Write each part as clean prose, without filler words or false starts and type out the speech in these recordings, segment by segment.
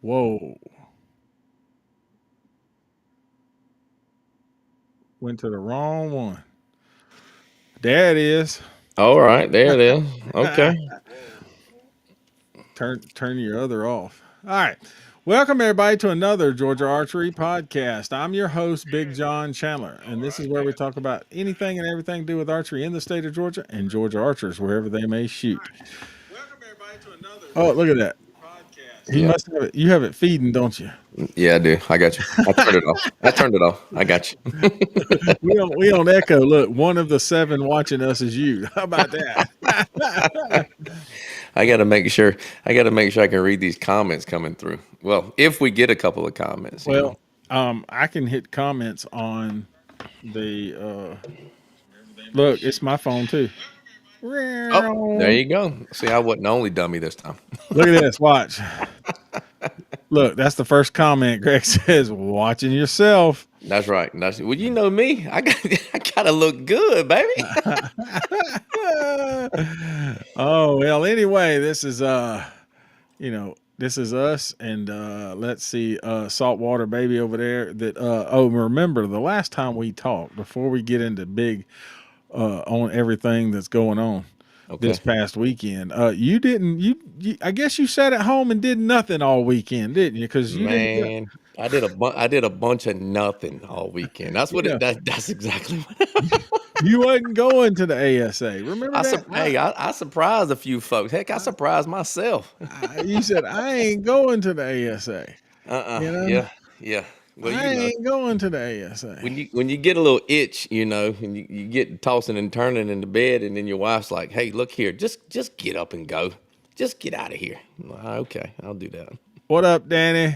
Whoa. Went to the wrong one. There it is. All right, there it is. Okay. Turn your other off. All right. Welcome everybody to another Georgia Archery podcast. I'm your host, Big John Chandler, and this is where we talk about anything and everything to do with archery in the state of Georgia and Georgia archers wherever they may shoot. Oh, look at that. He Yeah. must have it. You have it feeding, don't you? Yeah, I do. I got you. I turned it off. I turned it off. I got you. We on Echo. Look, one of the seven watching us is you. How about that? I got to make sure. I got to make sure I can read these comments coming through. Well, if we get a couple of comments. Well, I can hit comments on the look, it's my phone too. Oh, there Look you go. See, I wasn't the only dummy this time. at this. Watch. Look, that's the first comment. Greg says, watching yourself. That's right. That's well. You know me. I got. I gotta look good, baby. Oh, well, anyway, this is this is us and let's see, saltwater baby over there that remember the last time we talked before we get into big on everything that's going on this Okay. past weekend. You didn't you I guess you sat at home and did nothing all weekend, didn't you? Because you didn't go. Man, I did a bunch of nothing all weekend. That's what Yeah, that's exactly what you wasn't going to the ASA. Remember that? I surprised a few folks. Heck, I surprised myself. You said I ain't going to the ASA. You know, Yeah, yeah. Well, I ain't going to the ASA. when you get a little itch, and you get tossing and turning in the bed, and then your wife's like, "Hey, look here, just get up and go. Just get out of here." I'm like, okay, I'll do that. What up, Danny?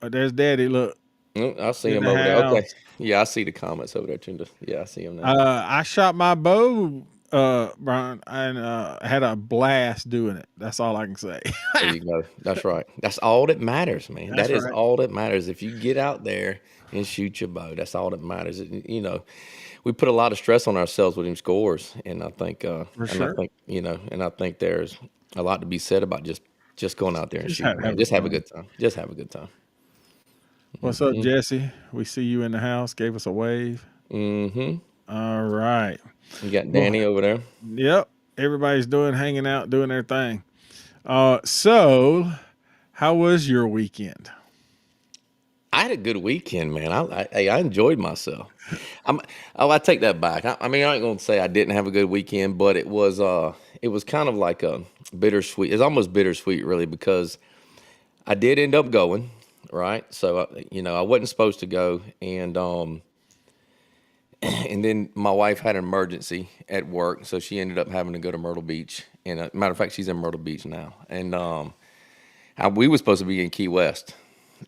There's Daddy. Look Oh, I see in him the over there. Okay, house. yeah, I see the comments over there, Trinda. Yeah, I see him now. I shot my bow, Brian, and had a blast doing it. That's all I can say. There you go. That's right. That's all that matters, man. That That's is right. all that matters. If you get out there and shoot your bow, that's all that matters. We put a lot of stress on ourselves with them scores, and For sure. I think there's a lot to be said about just going out there and Just shooting, man. having Just have a fun. good time. Just have a good time. What's up, Jesse? We see you in the house. Gave us a wave. Mm-hmm. All right. You got Well, Danny over there. yep. Everybody's hanging out, doing their thing. So how was your weekend? I had a good weekend, man. I enjoyed myself. I take that back. I mean, I ain't gonna say I didn't have a good weekend, but it was kind of like a bittersweet. It's almost bittersweet, really, because I did end up going, right? So I wasn't supposed to go, and and then my wife had an emergency at work, so she ended up having to go to Myrtle Beach. And matter of fact, she's in Myrtle Beach now, and we were supposed to be in Key West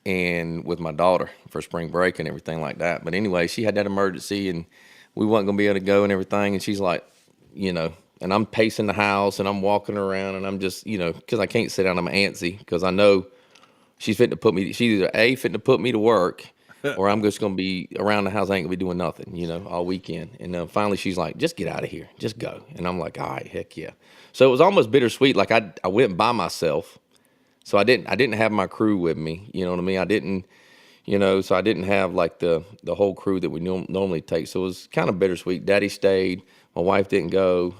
and with my daughter for spring break and everything like that. But anyway, she had that emergency and we weren't gonna be able to go and everything. And she's like, and I'm pacing the house and I'm walking around and I'm just, because I can't sit down, I'm antsy because I know she's fitting to put me. She's either fitting to put me to work, or I'm just gonna be around the house. I ain't gonna be doing nothing, all weekend. And finally, she's like, "Just get out of here, just go." And I'm like, "All right, heck yeah." So it was almost bittersweet. Like I went by myself. So I didn't have my crew with me. You know what I mean? I didn't, so I didn't have like the whole crew that we normally take. So it was kind of bittersweet. Daddy stayed. My wife didn't go.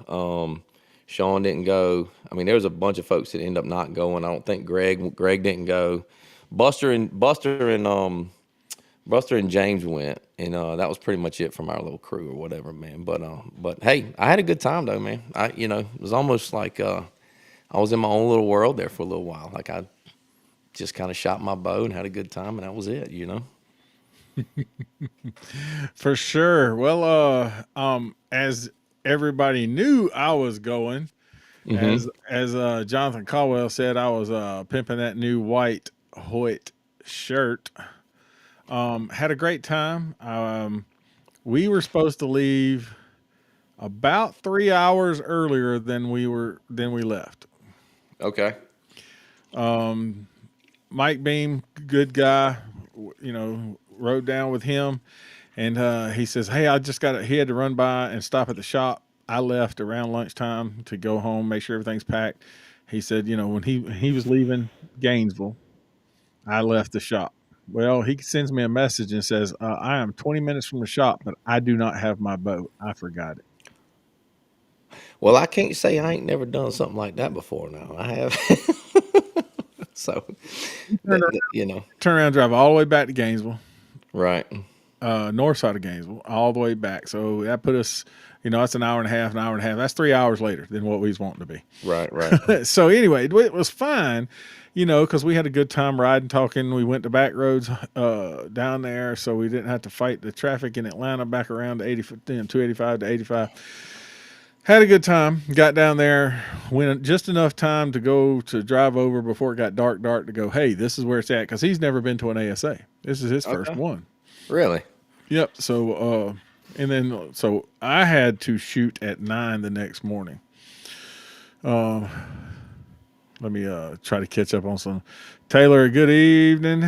Sean didn't go. I mean, there was a bunch of folks that ended up not going. I don't think Greg didn't go. Buster and James went, and that was pretty much it from our little crew or whatever, man. But hey, I had a good time though, man. It was almost like I was in my own little world there for a little while. Like I just kind of shot my bow and had a good time, and that was it. For sure. Well, as everybody knew I was going, Mm-hmm. as Jonathan Caldwell said, I was pimping that new white Hoyt shirt. Had a great time. We were supposed to leave about 3 hours earlier than we left. Okay. Mike Beam, good guy, rode down with him, and he says, "Hey, I just got." He had to run by and stop at the shop. I left around lunchtime to go home, make sure everything's packed, He said, when he was leaving Gainesville, I left the shop. Well, he sends me a message and says, I am 20 minutes from the shop, but I do not have my boat. I forgot it. Well, I can't say I ain't never done something like that before. Now I have. So, He turned around, you know, turned around, drive all the way back to Gainesville, right, north side of Gainesville, all the way back. So that put us, that's an hour and a half, an hour and a half. That's 3 hours later than what we was wanting to be. right. So anyway, it was fine, because we had a good time riding, talking. We went to back roads down there, so we didn't have to fight the traffic in Atlanta back around to 285 to 85. Had a good time. Got down there, went just enough time to go to drive over before it got dark to go, hey, this is where it's at, because he's never been to an ASA. This is his first Okay. one. Really? Yep. So, and then so I had to shoot at 9 the next morning. Let me try to catch up on some. Taylor, good evening.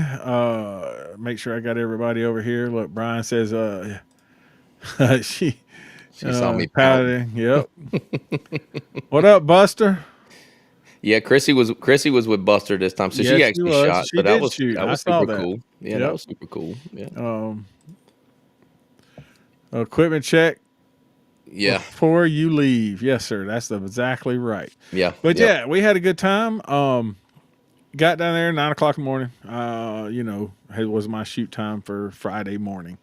Make sure I got everybody over here. Look, Brian says she She saw me pouting. pouting. Yep. What up, Buster? Yeah, Chrissy was with Buster this time, so she Yes, she actually was. shot. She So that did was shoot. that I was saw super that. cool. Yeah, that Yep. was super cool. Yeah, Equipment check yeah, before you leave. Yes, sir. That's exactly right. yeah, But yep. yeah, we had a good time. Got down there 9 o'clock in the morning. It was my shoot time for Friday morning.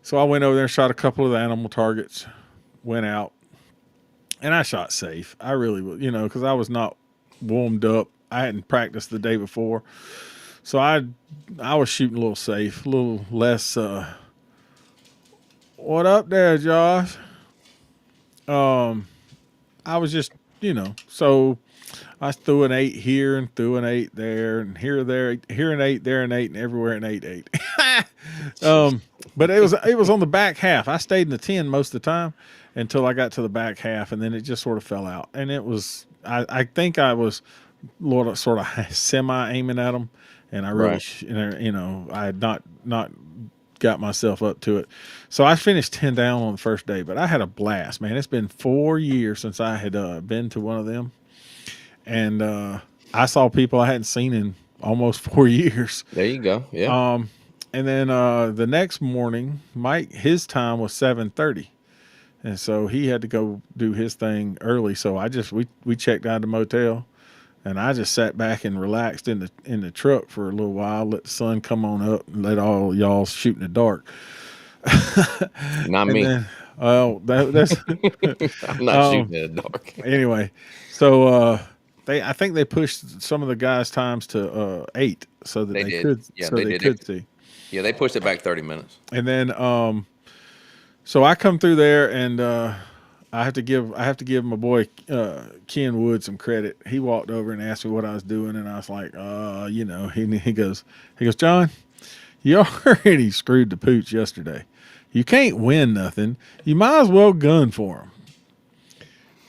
So I went over there and shot a couple of the animal targets. Went out, and I shot safe. I really, because I was not warmed up. I hadn't practiced the day before, so I was shooting a little safe, a little less. What up there, Josh? I was just, so I threw an 8 here and threw an 8 there and here an 8, there an 8, and everywhere an 8. Jeez. But it was on the back half. I stayed in the 10 most of the time until I got to the back half, and then it just sort of fell out. And it was I think I was sort of semi aiming at them, and I really Right. I had not got myself up to it. So I finished 10 down on the first day, but I had a blast, man. It's been 4 years since I had been to one of them, and I saw people I hadn't seen in almost 4 years. There you go. Yeah. And then the next morning, Mike, his time was 7:30, and so he had to go do his thing early. So we checked out the motel, and I just sat back and relaxed in the truck for a little while, let the sun come on up, and let all y'all shoot in the dark. Not And me. then, well, that's I'm not um, shooting in the dark. anyway. So I think they pushed some of the guys' times to 8 so that They they did. could Yeah, they did it. see. Yeah, they pushed it back 30 minutes. And then so I come through there, and I have to give my boy Ken Wood some credit. He walked over and asked me what I was doing, and I was like, he goes, John, you already screwed the pooch yesterday. You can't win nothing. You might as well gun for him.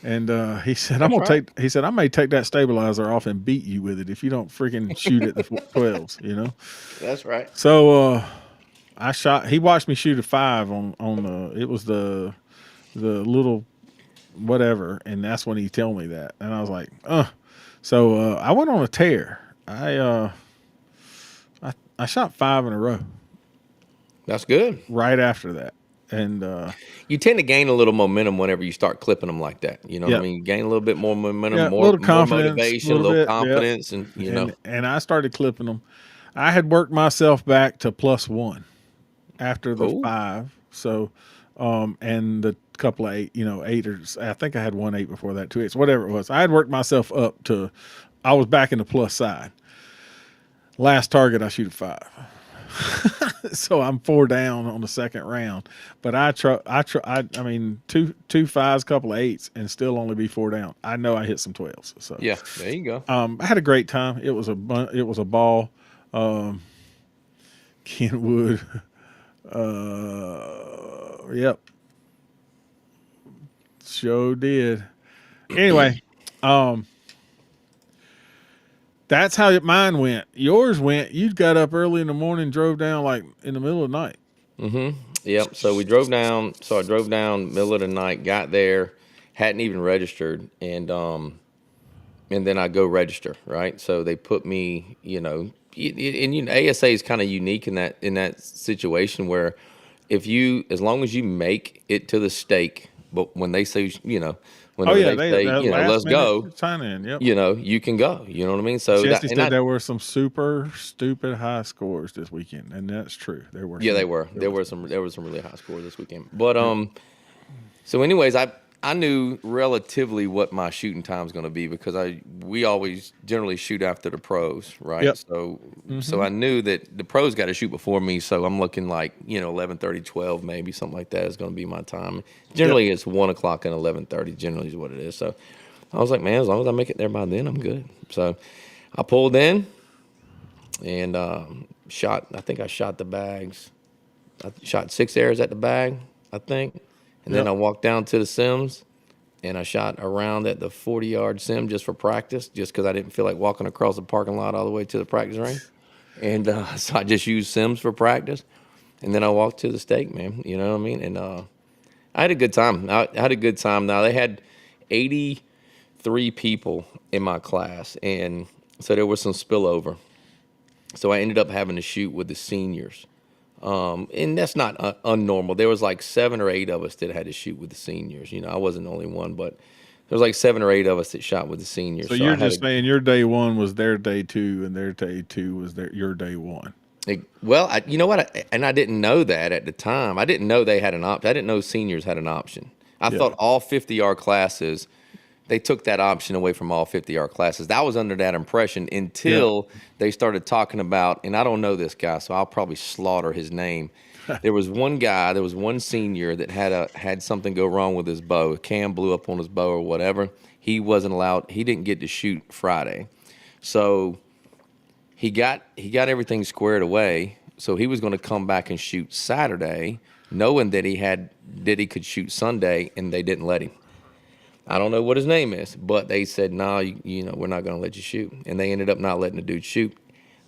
And he said, That's right. He said, I may take that stabilizer off and beat you with it if you don't freaking shoot at the 12s. That's right. So I shot. He watched me shoot a 5 on the. It was the little whatever, and that's when he told me that, and I was like, So I went on a tear. I shot 5 in a row That's good. right after that, and You tend to gain a little momentum whenever you start clipping them like that. You know what I yeah, mean? You gain a little bit more momentum, yeah, a more little more confidence, a motivation, a little little bit, yeah, confidence, and and I started clipping them. I had worked myself back to +1 after the cool. 5. So, and the couple of 8, 8, or I think I had 1 8 before that, 2 8s, whatever it was. I had worked myself up to, I was back in the plus side. Last target, I shoot a 5. So I'm 4 down on the second round, but I mean, two fives, couple of 8s, and still only be 4 down. I know I hit some 12s. So, Yeah, there you go. I had a great time. It was a ball. Kenwood. Yep. Sure did. Anyway, that's how mine went. Yours went. You got up early in the morning, drove down like in the middle of the night. Yep. So we drove down. So I drove down middle of the night, got there, hadn't even registered, and and then I go register, right? So they put me, and ASA is kind of unique in that situation where if you, as long as you make it to the stake, but when they say, Oh whenever yeah, they they say, that last let's minute go, sign in. Yep. you can go. You know what I mean? So Jesse that, and said I, there were some super stupid high scores this weekend, and that's true. There were yeah, some. they were. There was. There were some really high scores this weekend. But Yep. so, anyways, I knew relatively what my shooting time is going to be because we always generally shoot after the pros, right? Yep. So Mm-hmm. I knew that the pros got to shoot before me. So I'm looking like 11:30, 12, maybe something like that is going to be my time. Yep. Generally, it's 1 o'clock and 11:30. Generally, is what it is. So I was like, man, as long as I make it there by then, I'm good. So I pulled in and shot. I think I shot the bags. I shot 6 arrows at the bag, I think. And then Yep. I walked down to the Sims and I shot around at the 40-yard sim just for practice, just because I didn't feel like walking across the parking lot all the way to the practice range. And so I just used Sims for practice. And then I walked to the stake, man. You know what I mean? And I had a good time. I had a good time. Now, they had 83 people in my class, and so there was some spillover. So I ended up having to shoot with the seniors. And that's not unnormal. There was like 7 or 8 of us that had to shoot with the seniors. I wasn't the only one, but there was like 7 or 8 of us that shot with the seniors. So So I you're had just saying your day one was their day two, and their day two was your day one. well, you know what? And I didn't know that at the time. I didn't know they had an option. I didn't know seniors had an option. I Yeah. thought all 50-yard classes, they took that option away from all 50-yard classes. I was under that impression Yeah. until they started talking about, and I don't know this guy, so I'll probably slaughter his name. There was one guy, there was one senior that had something go wrong with his bow. A cam blew up on his bow or whatever. He wasn't allowed. He didn't get to shoot Friday, so he got everything squared away. So he was going to come back and shoot Saturday, knowing that he could shoot Sunday, and they didn't let him. I don't know what his name is, but they said, no, we're not going to let you shoot. And they ended up not letting the dude shoot.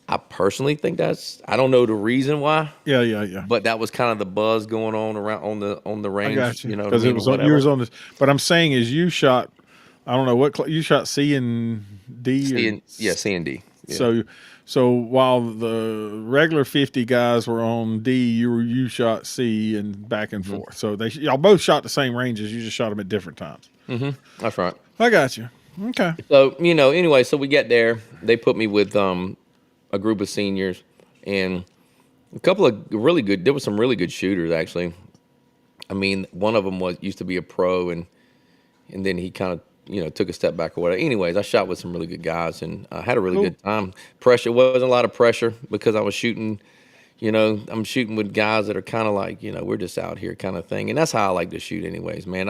I personally think I don't know the reason why, Yeah. Yeah. Yeah. but that was kind of the buzz going on around on the I range, got you you know what I because it mean, or was on yours whatever. on this. But I'm saying is you shot. I don't know what you shot C and D or Yeah, C and D. Yeah. so. So while the regular 50 guys were on D, you shot C and back and hmm forth. So y'all both shot the same ranges. You just shot them at different times. That's right. I got you. Okay. So, anyway, so we get there. They put me with a group of seniors and a couple of really good, there were some really good shooters, actually. I mean, one of them used to be a pro, and then he kind of took a step back or whatever. Anyways, I shot with some really good guys and I had a really Cool. good time. Pressure wasn't a lot of pressure because I was shooting. I'm shooting with guys that are kind of like we're just out here kind of thing, and that's how I like to shoot, anyways, man.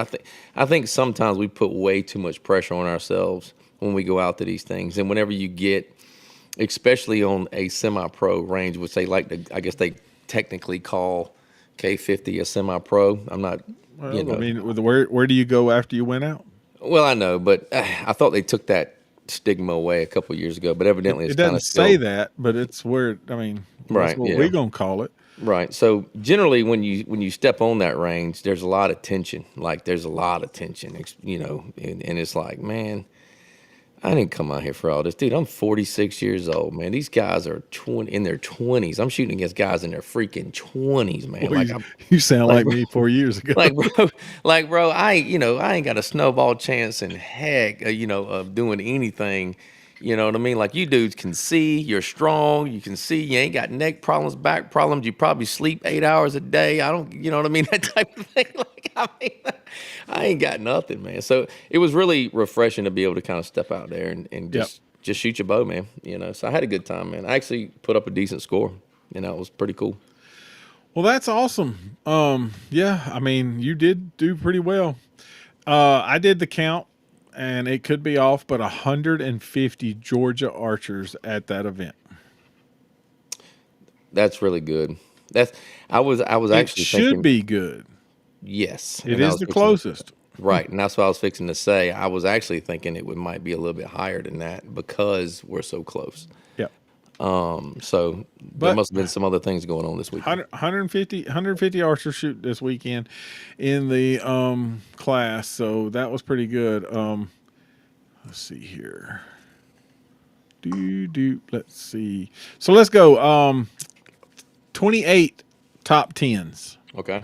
I think sometimes we put way too much pressure on ourselves when we go out to these things, and whenever you get, especially on a semi-pro range, which they like to, I guess they technically call K50 a semi-pro. I'm not, you Well, I know. mean, where do you go after you went out? Well, I know, but I thought they took that stigma away a couple of years ago, but evidently It it's kind doesn't of say still that, but it's where I mean that's right. what Yeah, we're gonna call it. right. So generally, when you step on that range, there's a lot of tension. Like there's a lot of tension, and it's like, man, I didn't come out here for all this, dude. I'm 46 years old, man. These guys are in their 20s. I'm shooting against guys in their freaking 20s, man. Well, Like you sound like like me 4 years ago. Like bro, bro, I ain't got a snowball chance in heck, of doing anything. You know what I mean? Like you dudes can see, you're strong, you can see, you ain't got neck problems, back problems. You probably sleep 8 hours a day. I don't, you know what I mean? That type of thing. Like I ain't got nothing, man. So it was really refreshing to be able to kind of step out there and Yep. just shoot your bow, man. So I had a good time, man. I actually put up a decent score. It was pretty cool. Well, that's awesome. Yeah, I mean, you did do pretty well. I did the count, and it could be off, but 150 Georgia archers at that event. That's really good. That's I was It actually should thinking be good. yes, It and I is was the fixing to closest. right, and that's what I was fixing to say. I was actually thinking might be a little bit higher than that because we're so close. Yep. So there But must have been some other things going on this weekend. 150 archers shoot this weekend in the class, so that was pretty good. let's see here. Let's see. So let's go. 28 top tens Okay.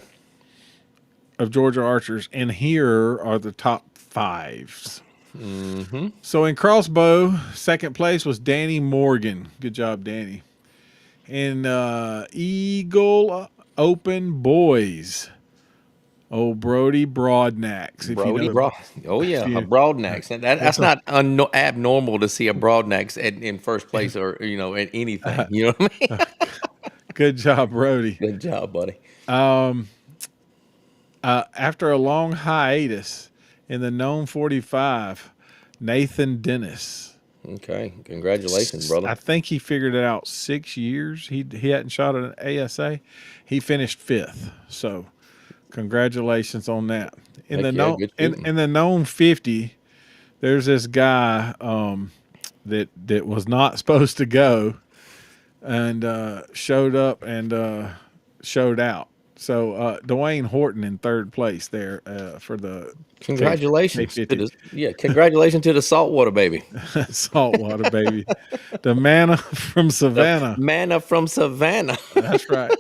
of Georgia archers, and here are the top fives. Mm-hmm. So in crossbow, second place was Danny Morgan. Good job, Danny. In Eagle Open Boys, oh Brody Broadnax. If you Brody know, Broad. Oh if yeah, a you, broadnecks. that's That's a not abnormal to see a broadnecks in first place or at anything. You know what I mean? good job, Brody. Good job, buddy. After a long hiatus in the known 45, Nathan Dennis. Okay, congratulations, brother. I think he figured it out 6 years. He hadn't shot at an ASA. He finished fifth. So congratulations on that. In the Heck yeah, known good shooting. in the known 50, there's this guy that was not supposed to go and showed up and showed out. So Dwayne Horton in third place there for the K Congratulations to K50 congratulations to the saltwater baby, saltwater baby, the manna from the Savannah. manna from Savannah. That's right.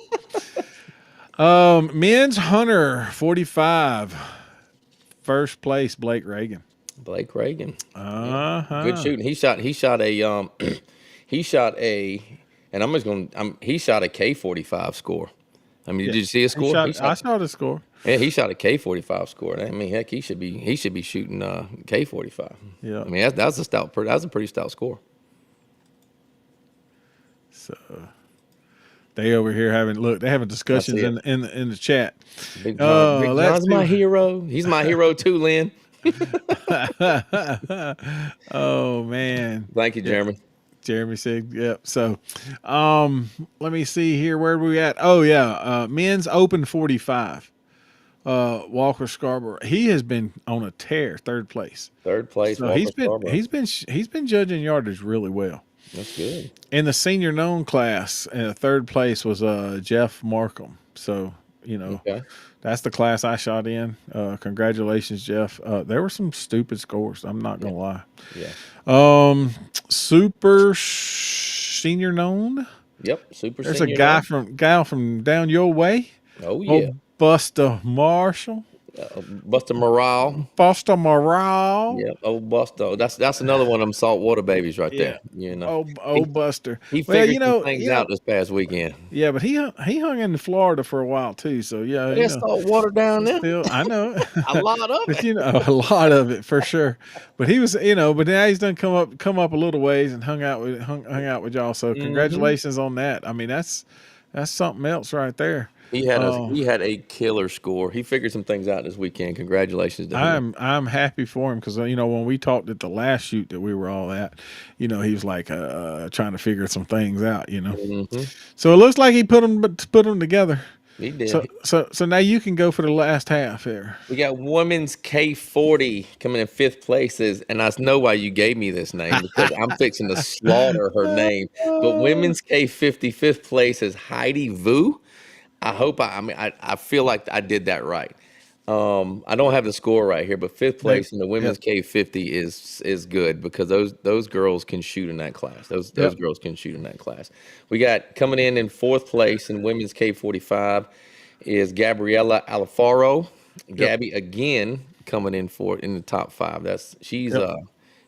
Men's hunter 45, first place Blake Reagan. Blake Reagan. Yeah, Uh good huh. shooting. He shot a he shot a, and I'm just going. He shot a K45 score. I mean, Yeah, did you see his he score? shot. I saw the score. Yeah, he shot a K45 score. I mean, heck, he should be shooting K45. Yeah. I mean, that's a stout. That's a pretty stout score. So they over here having look. They having I discussions see it. in the chat. Big John. Big Let's John's my see. hero. He's my hero too, Lynn. Oh man. Thank you, Yeah. Jeremy. Jeremy said, "Yep." So, let me see here. Where are we at? Oh yeah, men's open 45. Walker Scarborough. He has been on a tear, third place. Third place, So Walker Scarborough. he's been judging yardage really well. That's good. In the senior known class, third place was Jeff Markham. So Okay. that's the class I shot in. Congratulations, Jeff. There were some stupid scores. I'm not Yeah. gonna lie. Yeah. Super senior known. Yep. Super There's a senior. Now. gal from down your way. Oh yeah. Oh, Buster Marshall. Buster Morale. Buster Morale. Yep. Oh, Buster. That's another one of them saltwater babies right Yeah. there. You know. Oh, He Buster. he Well, figured some things out this past weekend. yeah, but he hung in Florida for a while too. So yeah, There's salt water down there. still I know, A lot of but it. a lot of it for sure. But he was, but now he's done come up a little ways and hung out with y'all. So Hmm. congratulations on that. I mean that's something else right there. He had a killer score. He figured some things out this weekend. Congratulations to him. I'm happy for him because when we talked at the last shoot that we were all at, he was like trying to figure some things out. Hmm. So it looks like he put them together. He did. So now you can go for the last half there. We got women's K40 coming in fifth places, and I know why you gave me this name because I'm fixing to slaughter her name. But women's K50 fifth place is Heidi Vu. I feel like I did that right. I don't have the score right here, but fifth Nope. place in the women's Yep. K50 is good because those girls can shoot in that class. Those Yep. girls can shoot in that class. We got coming in fourth place in women's K45 is Gabriella Alfaro. Yep. Gabby again coming in the top five. She's Yep.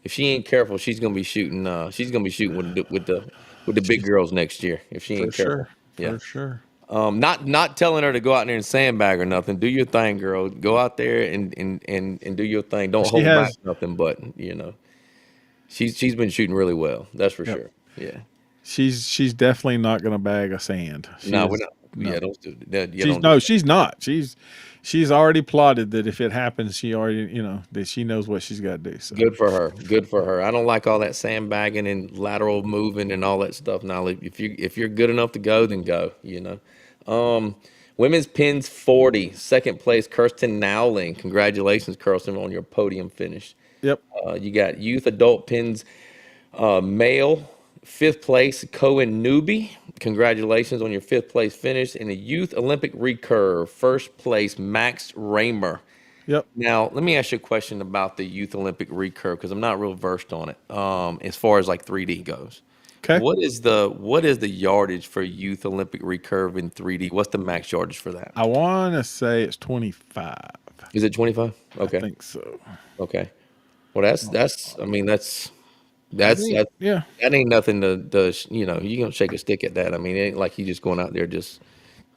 if she ain't careful, she's gonna be shooting. She's gonna be shooting with the big girls next year if she For ain't careful. sure. Yeah. For sure. Not telling her to go out there and sandbag or nothing. Do your thing, girl. Go out there and do your thing. Don't She hold back has. nothing. But she's been shooting really well. That's for Yep. sure. Yeah. She's definitely not going to bag a sand. She No, we're is not. no. Yeah, don't do that. Yeah, She's don't do no. that. She's not. She's already plotted that if it happens, she already that she knows what she's got to do. So Good for her. Good for her. I don't like all that sandbagging and lateral moving and all that stuff. Now, if you're good enough to go, then go. Women's pins 40, second place, Kirsten Nowling. Congratulations, Kirsten, on your podium finish. yep. You got youth adult pins male, fifth place, Cohen Newby. Congratulations on your fifth place finish. In the youth Olympic recurve, first place, Max Raymer. Yep. Now, let me ask you a question about the Youth Olympic recurve because I'm not real versed on it. As far as like 3D goes, Okay. what is the yardage for Youth Olympic recurve in 3D? What's the max yardage for that? I want to say it's 25. Is it 25? I Okay, think so. okay. Well, that's. I mean, that's I that's think, that yeah, that ain't nothing you gonna shake a stick at that. I mean, it ain't like you just going out there just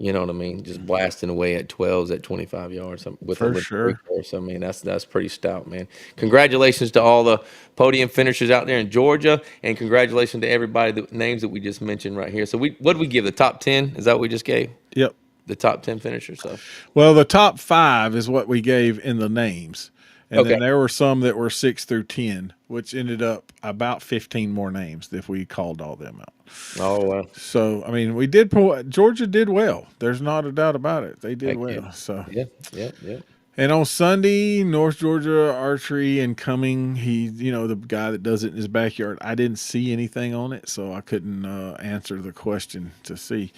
you know what I mean, just blasting away at 12s at 25 yards with for Olympic sure. recourse. I mean, that's pretty stout, man. Congratulations to all the podium finishers out there in Georgia, and congratulations to everybody the names that we just mentioned right here. So what did we give the top 10? Is that what we just gave? Yep. The top 10 finishers. So Well, the top five is what we gave in the names. And okay. then there were some that were 6 through 10, which ended up about 15 more names if we called all them out. Oh well. So, I mean, we did pull, Georgia did well. There's not a doubt about it. They did Heck yeah. well. So, Yeah. Yeah. Yeah. and on Sunday, North Georgia Archery and Cumming, the guy that does it in his backyard, I didn't see anything on it. So I couldn't answer the question to see,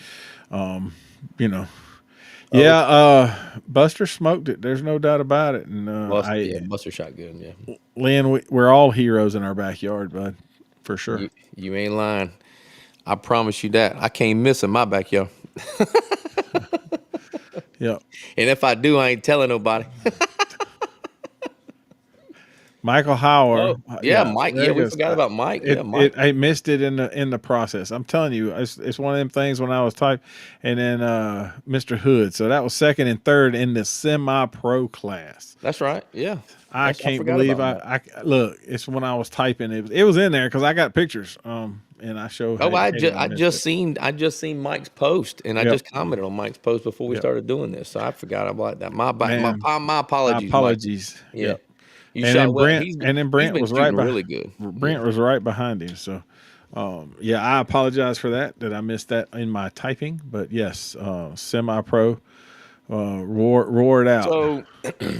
you know, Oh, yeah, Buster smoked it. There's no doubt about it. And Yeah, Buster shot good. Yeah. Lynn, we're all heroes in our backyard, bud, for sure. You ain't lying. I promise you that. I can't miss in my backyard. Yeah, And if I do, I ain't telling nobody. Michael Hauer. Oh, yeah, Yeah, Mike. there Yeah, it we goes. forgot about Mike. Yeah, It Mike. it I missed it in the process. I'm telling you, it's one of them things when I was typing, and then Mr. Hood. So that was second and third in the semi-pro class. That's right. Yeah. I I can't forgot believe about Mike. I look. It's when I was typing. It was in there because I got pictures. And I show Oh, Hayden I missed it. I just seen Mike's post, and I Yep. just commented on Mike's post before we Yep. started doing this. So I forgot about that. Man, My my apologies, Mike. apologies. Yeah, Yep. you And shot then well. Brent and then He's Brent been was right shooting behind. really good. Yeah, Brent was right behind him. So, yeah, I apologize for that I missed that in my typing. But yes, semi-pro, roar it out. so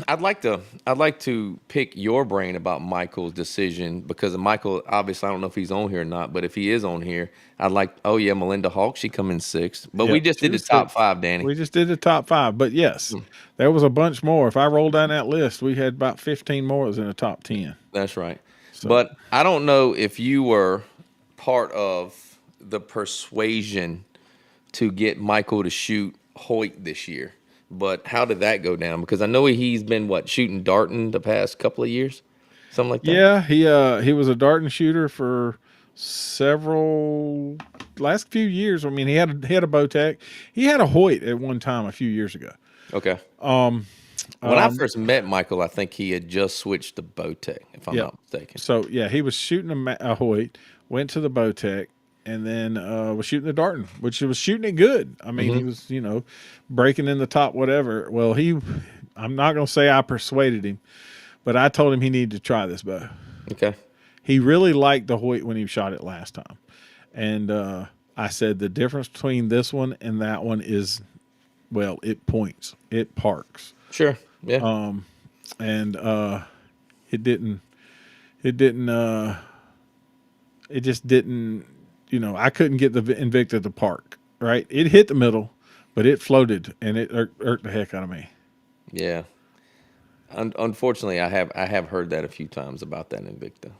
I'd like to pick your brain about Michael's decision because Michael obviously I don't know if he's on here or not, but if he is on here, oh yeah, Melinda Hawk, she come in sixth. But we Yep, just she did the was top sixth. five, Danny. We just did the top five, but yes, there was a bunch more. If I roll down that list, we had about 15 more that was in the top 10. That's right. So But I don't know if you were part of the persuasion to get Michael to shoot Hoyt this year. But how did that go down? Because I know he's been shooting Darton the past couple of years, something like that. yeah, he was a dart and shooter for several last few years. I mean, he had a Bowtech. He had a Hoyt at one time a few years ago. Okay. Um, When I first met Michael, I think he had just switched to Bowtech, if I'm yeah. not mistaken. So yeah, he was shooting a Hoyt, went to the Bowtech, and then was shooting the Darton, which he was shooting it good. I mean, he Hmm. was breaking in the top whatever. Well, I'm not gonna say I persuaded him, but I told him he needed to try this bow. Okay. He really liked the Hoyt when he shot it last time, and I said the difference between this one and that one is, well, it points, it parks, Sure. Yeah. and it didn't, it didn't, it just didn't. I couldn't get the Invicta to park. Right, it hit the middle, but it floated and it irked the heck out of me. Yeah. Unfortunately, I have heard that a few times about that Invicta.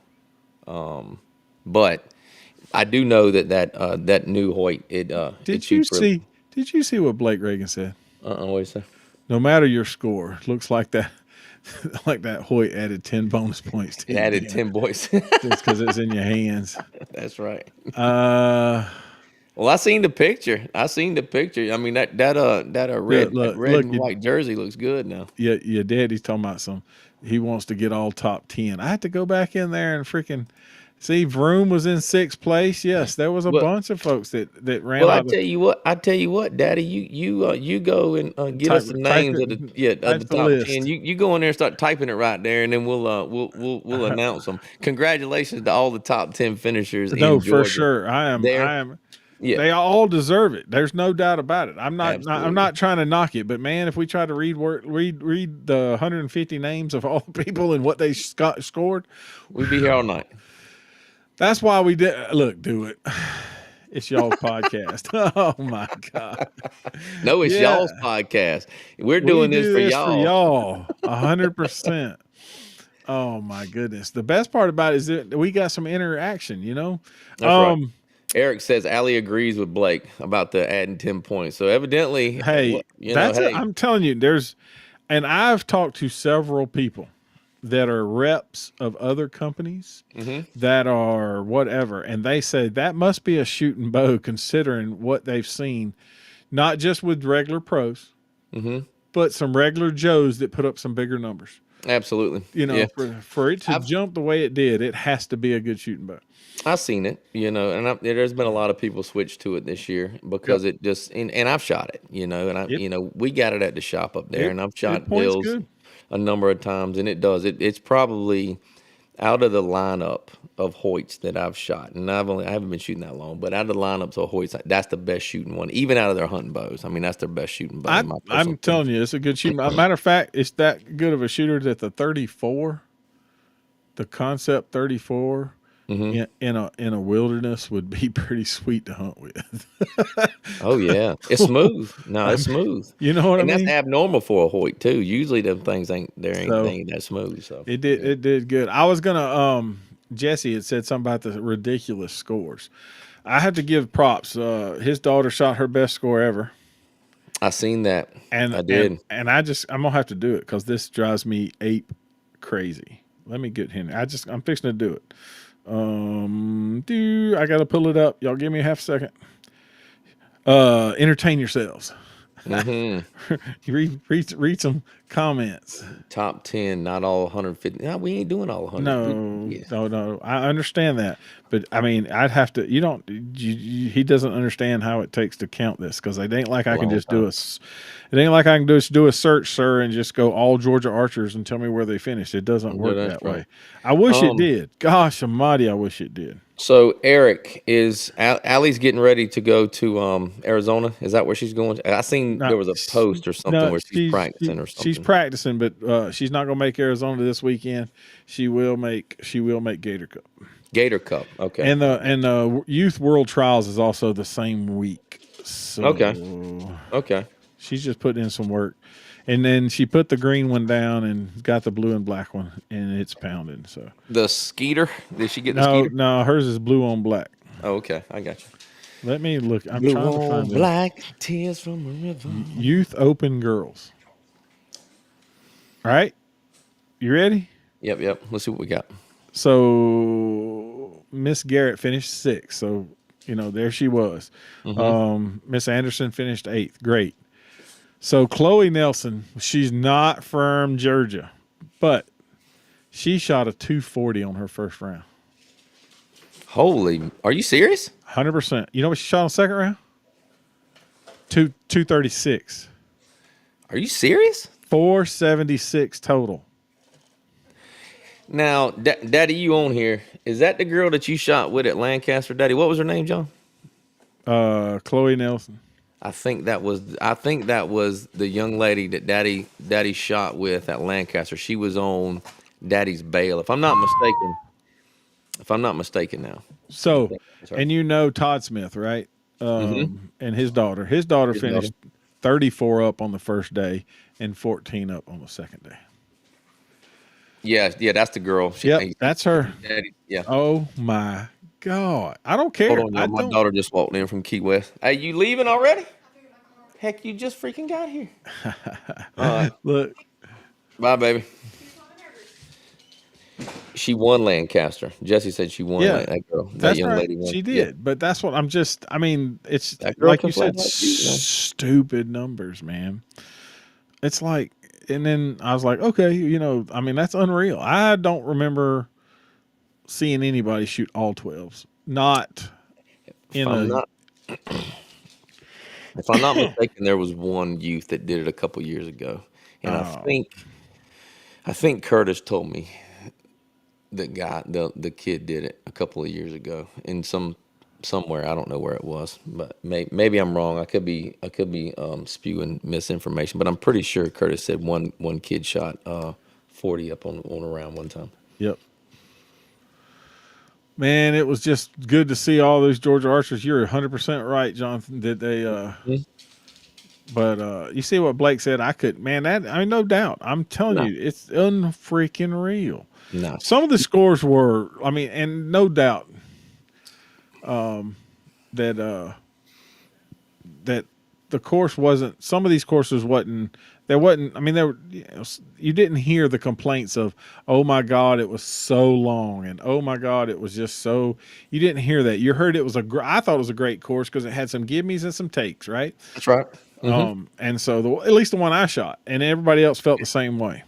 But I do know that new Hoyt it Did you shoots really. see? Did you see what Blake Reagan said? What is that? No matter your score, looks like that, like that Hoyt added 10 bonus points to It you, added Dan, 10 boys. just because it's in your hands. That's right. Uh, Well, I seen the picture. I seen the picture. I mean that yeah, red look, and white jersey looks good now. your daddy's talking about he wants to get all top 10. I had to go back in there and freaking see Vroom was in sixth place. Yes, there was a Well, bunch of folks that ran well, out of I tell you what, Daddy, you go and get type us the type names it, of the type the top 10. list. You go in there and start typing it right there, and then we'll announce them. Congratulations to all the top 10 finishers No, in for Georgia. sure. I am. There, I am. yeah, They all deserve it. There's no doubt about it. I'm absolutely. not trying to knock it, but man, if we try to read the 150 names of all the people and what they scored, We'd be here all night. that's why we did. Look, do it. It's y'all's podcast. Oh my God. No, it's y'all's Yeah. podcast. We're We doing this do for this for y'all. y'all. 100%. Oh my goodness. The best part about it is that we got some interaction, you know? That's right. Um, Eric says Allie agrees with Blake about the adding 10 points. So evidently, hey, hey, I'm telling you, and I've talked to several people that are reps of other companies hmm that are whatever, and they say that must be a shooting bow considering what they've seen, not just with regular pros, hmm but some regular Joes that put up some bigger numbers. absolutely. You Yeah. know, for it to I've jump the way it did, it has to be a good shooting bow. I've seen it, and there's been a lot of people switch to it this year Yep. because it just and I've shot it, and It we got it at the shop up there, it and I've it shot points bills good. a number of times, and it's probably out of the lineup of Hoyts that I've shot, and I haven't been shooting that long, but out of the lineups of Hoyts, that's the best shooting one, even out of their hunting bows. I mean, that's their best shooting bow, in my personal I'm opinion. telling you, it's a good shooting. A matter of fact, it's that good of a shooter that the 34, the concept 34, hmm in a wilderness would be pretty sweet to hunt with. Oh yeah, it's smooth. No, I it's mean, smooth, you know what I and that's mean? abnormal for a Hoyt too. Usually, them things they So ain't that smooth. So yeah. it did good. I was gonna Jesse had said something about the ridiculous scores. I have to give props. His daughter shot her best score ever. I seen that. And I did. I'm gonna have to do it because this drives me ape crazy. Let me get Henry. I'm fixing to do it. I gotta pull it up. Y'all give me a half second. Entertain yourselves. hmm Read some comments. Top 10, not all 150. No, we ain't doing all 100. No, Yeah. no, no. I understand that, but I mean, I'd have to. You don't. He doesn't understand how it takes to count this because it ain't like A I can long just do time. a. It ain't like I can just do a search, sir, and just go all Georgia archers and tell me where they finished. It doesn't No, work that's that right. way. I wish it Um, did. Gosh, Almighty, I wish it did. so Eric Allie's getting ready to go to Arizona. Is that where she's going? I seen Not there was a post or something no, where she's practicing or she's something. practicing, but she's not going to make Arizona this weekend. She will make Gator Cup. Gator Cup. Okay. And the Youth World Trials is also the same week. Okay. So Okay. she's just putting in some work. And then she put the green one down and got the blue and black one, and it's pounding. So The Skeeter. Did she get the no, Skeeter? no, hers is blue on black. Oh, okay. I got you. Let me look. I'm Blue trying to on find this. black, tears from a river. Youth Open Girls. All right, you ready? Yep, yep. Let's see what we got. So Miss Garrett finished sixth. So there she was. hmm Miss Anderson finished eighth. Great. So Chloe Nelson, she's not from Georgia, but she shot a 240 on her first round. Holy, are you serious? 100%. You know what she shot on the second round? 236. Are you serious? 476 total. Now, Daddy, you on here? Is that the girl that you shot with at Lancaster, Daddy? What was her name, John? Chloe Nelson. I think that was the young lady that Daddy shot with at Lancaster. She was on Daddy's bail, if I'm not mistaken. If I'm not mistaken, now. I So, think that's her. and Todd Smith, right? Mm-hmm. And his daughter. His daughter His daughter. finished 34 up on the first day and 14 up on the second day. Yeah, yeah, that's the girl. Yep, that's her. Daddy, yeah. Oh my God. I don't Hold care. on, I y'all. My don't. daughter just walked in from Key West. Hey, you leaving already? Heck, you just freaking got here. All right. Look, Bye, baby. She won Lancaster. Jesse said she won yeah, That girl, that that's young right. lady won. She Yeah, did. But that's what I mean, it's that girl like can you play said, like you, man. stupid numbers, man. It's like, and then I was like, okay, I mean, that's unreal. I don't remember seeing anybody shoot all 12s. Not If in I'm a, not, if I'm not mistaken, there was one youth that did it a couple years ago, and oh, I think Curtis told me the kid did it a couple of years ago in somewhere. I don't know where it was, but maybe I'm wrong. I could be spewing misinformation, but I'm pretty sure Curtis said one kid shot 40 up on a round one time. yep. Man, it was just good to see all those Georgia archers. You're 100% right, Jonathan. Did they? Mhm. But you see what Blake said? I could, man. That I mean, no doubt. I'm telling No, you, it's unfreaking real. no, Some of the scores were, I mean, and no doubt that that the course wasn't. Some of these courses wasn't. There wasn't. I mean, there. You didn't hear the complaints of, "Oh my God, it was so long," and "Oh my God, it was just so." You didn't hear that. You heard it was a. I thought it was a great course because it had some gimmies and some takes, right? that's right. Hmm. And so at least the one I shot, and everybody else felt the same way.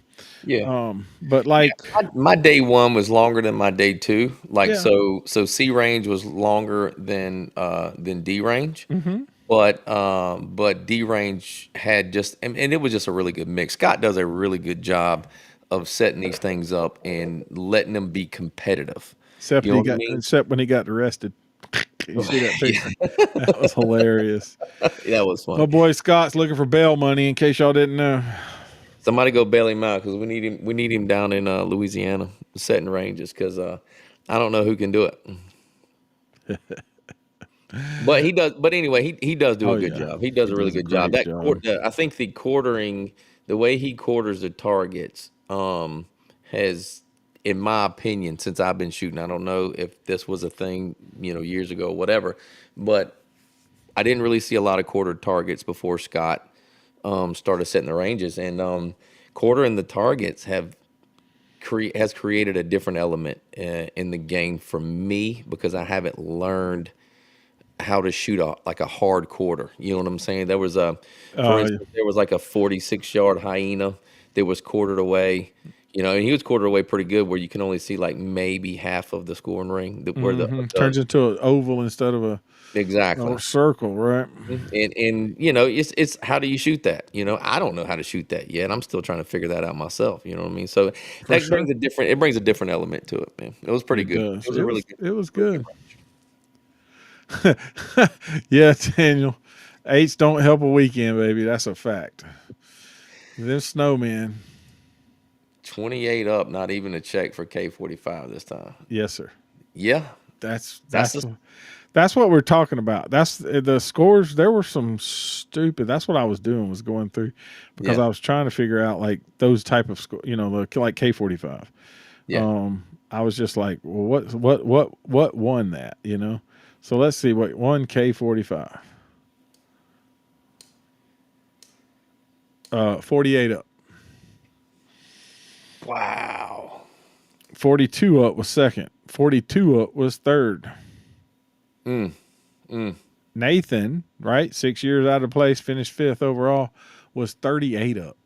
Yeah. But Yeah, like, my day one was longer than my day two. Like yeah, so C range was longer than D range. But D range had just and it was just a really good mix. Scott does a really good job of setting these things up and letting them be competitive. You know what I mean? except when he got arrested. You see that picture? Yeah, That was hilarious. that was My funny. boy Scott's looking for bail money. In case y'all didn't know. Somebody go bail him out because we need him. We need him down in Louisiana setting ranges because I don't know who can do it. But he does. But anyway, he does do Oh a good yeah, job. He does he a really does a good job. great job. I think the quartering, the way he quarters the targets, has, in my opinion, since I've been shooting. I don't know if this was a thing, years ago, or whatever, but I didn't really see a lot of quartered targets before Scott started setting the ranges, and quartering the targets has created a different element in the game for me because I haven't learned how to shoot like a hard quarter. You know what I'm saying? For Uh, instance, there was like a 46-yard hyena that was quartered away. And he was quartered away pretty good, where you can only see like maybe half of the scoring ring. Where Turns into an oval instead of a exactly. circle, right? And it's how do you shoot that? I don't know how to shoot that yet. I'm still trying to figure that out myself. You know what I mean? So For that brings sure, a different element to it, man. It was pretty it good. does. It was a It was really good good. Yeah, Daniel. Eights don't help a weekend, baby. That's a fact. Them snowmen. 28 up, not even a check for K45 this time. Yes, sir. Yeah, That's that's that's the that's what we're talking about. That's the scores. There were some stupid. That's what I was doing, was going through, because yeah, I was trying to figure out like those type of score. Like K45. yeah. I was just like, well, what won that? So let's see what won K45. 48 up. Wow. 42 up was second. 42 up was third. Mm, mm. Nathan, right, 6 years out of place, finished fifth overall, was 38 up.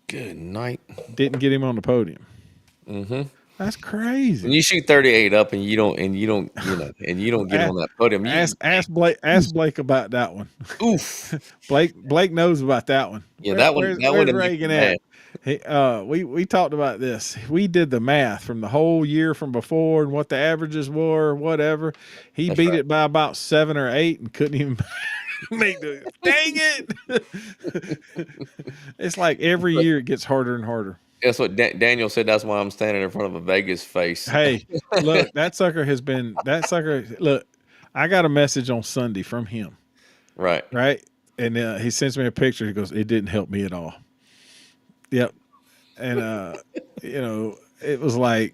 Good night. Didn't get him on the podium. Hmm. That's When crazy. you shoot 38 up and you don't get A- on that podium, Ask Blake about that one. oof. Blake knows about that one. Yeah, that one that Where's wouldn't make me Reagan at? mad. We talked about this. We did the math from the whole year from before and what the averages were, whatever. He That's beat right. it by about 7 or 8 and couldn't even make the. Dang it! It's like every year it gets harder and harder. That's what Daniel said. That's why I'm standing in front of a Vegas face. Hey, look, that sucker has been that sucker. Look, I got a message on Sunday from him, Right. right? And he sends me a picture. He goes, "It didn't help me at all." Yep. And it was like,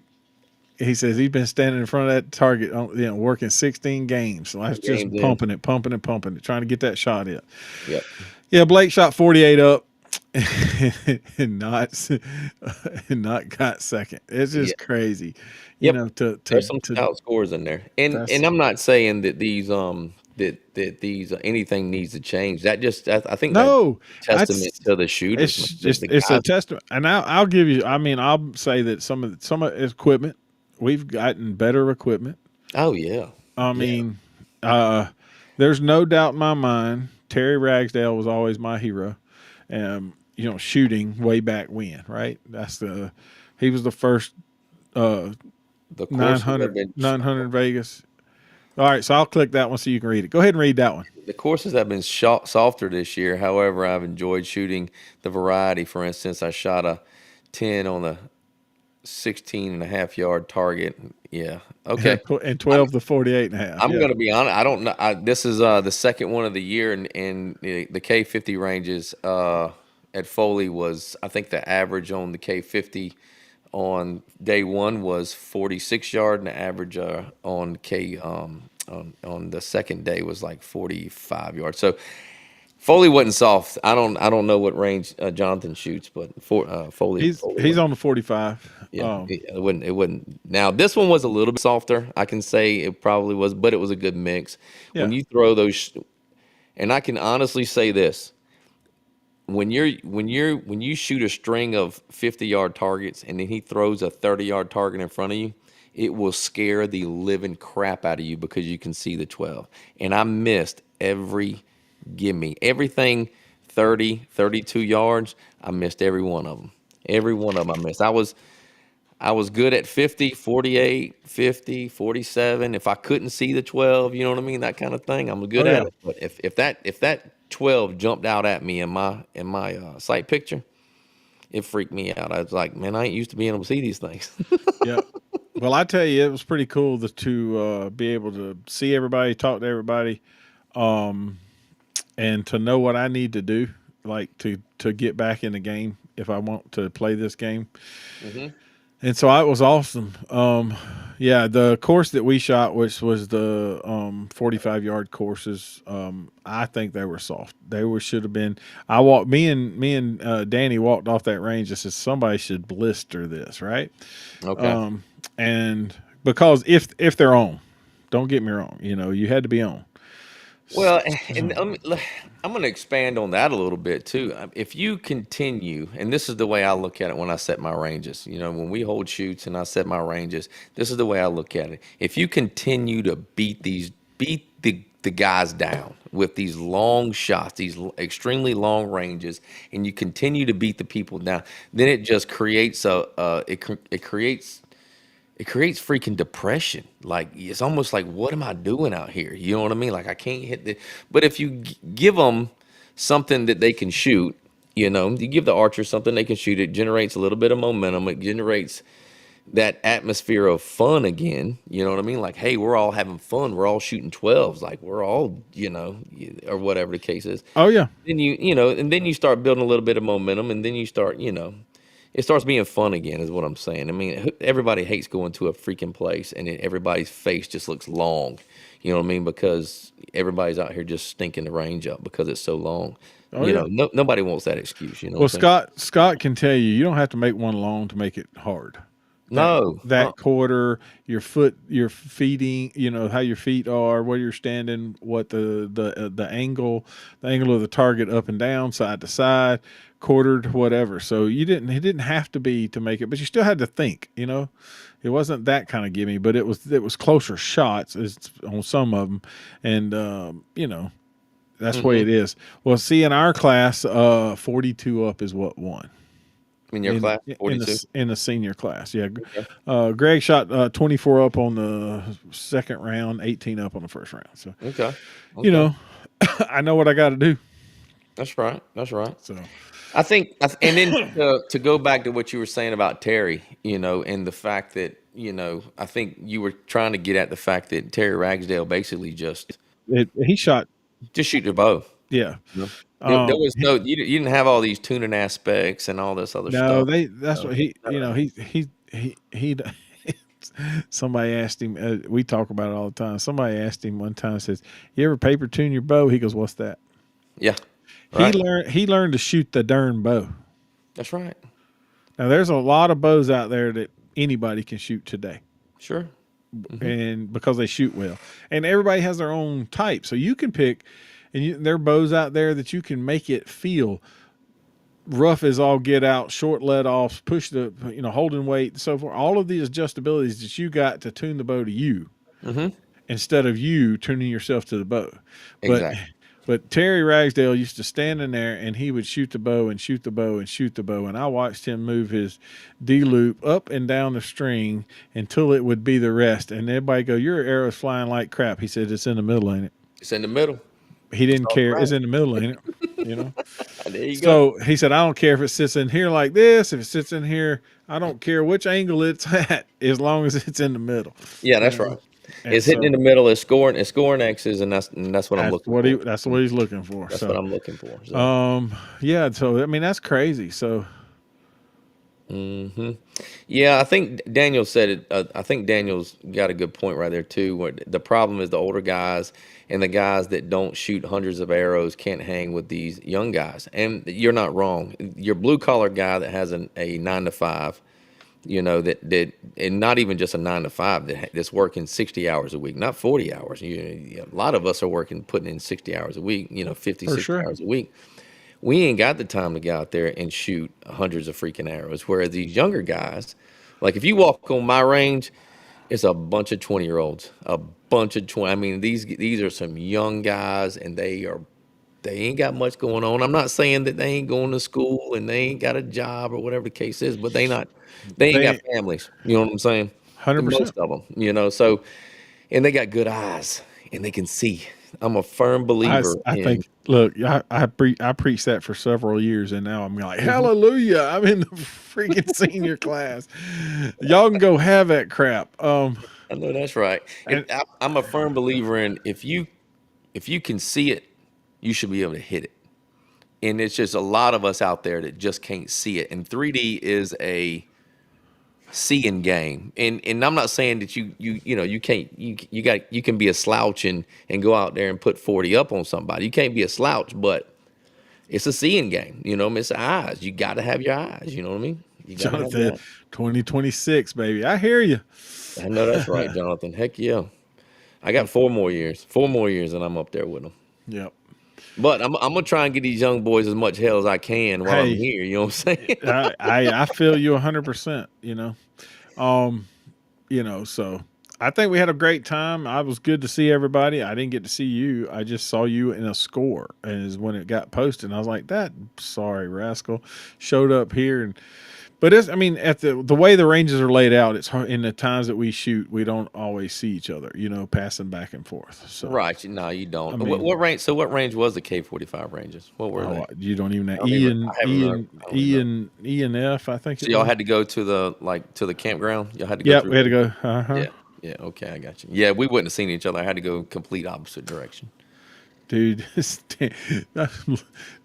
he says he's been standing in front of that target, working 16 games. So I was just Games in. pumping it, trying to get that shot in. Yep. Yeah, Blake shot 48 up and not got second. It's Yeah. just crazy, Yep. There's some to stout scores in there, and that's I'm not saying that these anything needs to change. I think that no, testament that's to the shooters, man. it's just The it's a guys. testament. And I'll give you. I mean, I'll say that some of the equipment, we've gotten better equipment. Oh yeah, I yeah, mean, uh, there's no doubt in my mind. Terry Ragsdale was always my hero. Shooting way back when, right? He was the first uh, the courses have 900, been 900 Vegas. All right, so I'll click that one so you can read it. Go ahead and read that one. the courses have been softer this year. However, I've enjoyed shooting the variety. For instance, I shot a 10 on the 16.5 yard target. Yeah. Okay. and I'm 12 to 48 and a half. I'm Yeah. gonna be honest. I don't know. This is the second one of the year, and the K50 ranges at Foley was, I think the average on the K50 on day one was 46 yard, and the average on K on the second day was like 45 yards. So Foley wasn't soft. I don't know what range Jonathan shoots, but Foley He's wasn't. on the 45. Yeah, it wouldn't. Now this one was a little bit softer. I can say it probably was, but it was a good mix. When Yeah. you throw those, and I can honestly say this: when you shoot a string of 50-yard targets, and then he throws a 30-yard target in front of you, it will scare the living crap out of you because you can see the 12. And I missed every gimme, everything 30, 32 yards. I missed every one of them. Every one of them I missed. I was good at 50, 48, 50, 47. If I couldn't see the 12, you know what I mean? That kind of thing. I'm good Oh at yeah. it. But if that 12 jumped out at me in my sight picture, it freaked me out. I was like, man, I ain't used to being able to see these things. Yeah. Well, I tell you, it was pretty cool to be able to see everybody, talk to everybody, and to know what I need to do, like to get back in the game if I want to play this game. Hmm. And so it was awesome. Yeah, the course that we shot, which was the 45-yard courses, I think they were soft. They were should have been. I walked. Me and Danny walked off that range and said somebody should blister this, right? Okay. Um, and because if they're on, don't get me wrong, you had to be on. Well, and I'm going to expand on that a little bit too. If you continue, and this is the way I look at it when I set my ranges, when we hold shoots and I set my ranges, this is the way I look at it. If you continue to beat the guys down with these long shots, these extremely long ranges, and you continue to beat the people down, then it just creates it creates freaking depression. Like it's almost like, what am I doing out here? You know what I mean? Like I can't hit the. But if you give them something that they can shoot, you give the archer something they can shoot. It generates a little bit of momentum. It generates that atmosphere of fun again. You know what I mean? Like, hey, we're all having fun. We're all shooting 12s. Like we're all, or whatever the case is. Oh yeah. Then and then you start building a little bit of momentum, and then you start, it starts being fun again, is what I'm saying. I mean, everybody hates going to a freaking place and everybody's face just looks long. You know what I mean? Because everybody's out here just stinking the range up because it's so long. Oh yeah. Nobody wants that excuse. You know Well, what I'm saying? Scott can tell you don't have to make one long to make it hard. That No. that quarter, your feeding, how your feet are, where you're standing, what the angle of the target up and down, side to side, quartered, whatever. So it didn't have to be to make it, but you still had to think. It wasn't that kind of gimme, but it was closer shots on some of them, and that's the way Hmm. it is. Well, see, in our class, 42 up is what won In your in class, in 42. the senior class. Yeah, Okay. Greg shot 24 up on the second round, 18 up on the first round. So Okay. you Okay. know, I know what I got to do. That's right. That's right. So And then to go back to what you were saying about Terry, and the fact that, I think you were trying to get at the fact that Terry Ragsdale basically he shot. just shoot the bow. Yeah. You know? There was no, you didn't have all these tuning aspects and all this other No, stuff. that's what he. He. Somebody asked him. We talk about it all the time. Somebody asked him one time. Says, "You ever paper tune your bow?" He goes, "What's that?" Yeah. He Right. learned. He learned to shoot the darn bow. That's right. Now, there's a lot of bows out there that anybody can shoot today, Sure. Hmm. and because they shoot well, and everybody has their own type, so you can pick. And there are bows out there that you can make it feel rough as all get out, short let offs, push the holding weight, and so forth. All of these adjustabilities that you got to tune the bow to you Hmm. instead of you tuning yourself to the bow. But Exactly. but Terry Ragsdale used to stand in there and he would shoot the bow and shoot the bow and shoot the bow. And I watched him move his D loop up and down the string until it would be the rest. And everybody go, "Your arrow's flying like crap." He said, "It's in the middle, ain't it?" It's in the middle. He That's didn't all care. right. It's in the middle, ain't it? you know. There you go. So he said, I don't care if it sits in here like this, if it sits in here, I don't care which angle it's at, as long as it's in the middle, Yeah, you that's know. right. And It's hitting in so the middle. It's scoring X's, and that's what I'm looking for. that's what he's looking for. That's what So I'm looking for. So. um yeah, so I mean that's crazy. So Hmm. Yeah, I think Daniel said it. I think Daniel's got a good point right there too. Where the problem is the older guys and the guys that don't shoot hundreds of arrows can't hang with these young guys. And you're not wrong. Your blue collar guy that has a 9 to 5, and not even just a 9 to 5 that's working 60 hours a week, not 40 hours. A lot of us are working, putting in 60 hours a week. 50, for 60 sure. hours a week. We ain't got the time to go out there and shoot hundreds of freaking arrows. Whereas these younger guys, like if you walk on my range, it's a bunch of 20-year-olds, a bunch of 20. I mean, these are some young guys, and they ain't got much going on. I'm not saying that they ain't going to school and they ain't got a job or whatever the case is, but they ain't got They families. You know what I'm saying? And 100%. most of them. So and they got good eyes and they can see. I'm a firm believer I in. think look, I preached that for several years, and now I'm like, Mhm. hallelujah! I'm in the freaking senior class. Y'all can go have that crap. I know that's right. And I'm a firm believer in if you can see it, you should be able to hit it. And it's just a lot of us out there that just can't see it. And 3D is a seeing game. And I'm not saying that you can't you can be a slouch and go out there and put 40 up on somebody. You can't be a slouch, but it's a seeing game. It's eyes. You got to have your eyes. You know what I mean? You got to have your Jonathan, eyes. 2026, baby, I hear you. I know that's right, Jonathan. Heck yeah. I got 4 more years. 4 more years, and I'm up there with them. Yep. But I'm gonna try and get these young boys as much hell as I can while I'm Hey, here. You know what I'm saying? I feel you 100%. Um, so I think we had a great time. I was good to see everybody. I didn't get to see you. I just saw you in a score, and is when it got posted. And I was like, that sorry rascal showed up here, and but it's I mean at the way the ranges are laid out, it's hard in the times that we shoot. We don't always see each other, passing back and forth. So Right? No, you I don't. mean, What range? So what range was the K45 ranges? What were they? oh, you don't even know I don't even. I haven't. I don't even know. E and F. I think So it y'all was. had to go to the campground. Y'all had to go Yep, through. we had to go. Uh huh. Yeah. Yeah. Okay, I got you. Yeah, we wouldn't have seen each other. I had to go complete opposite direction. Dude,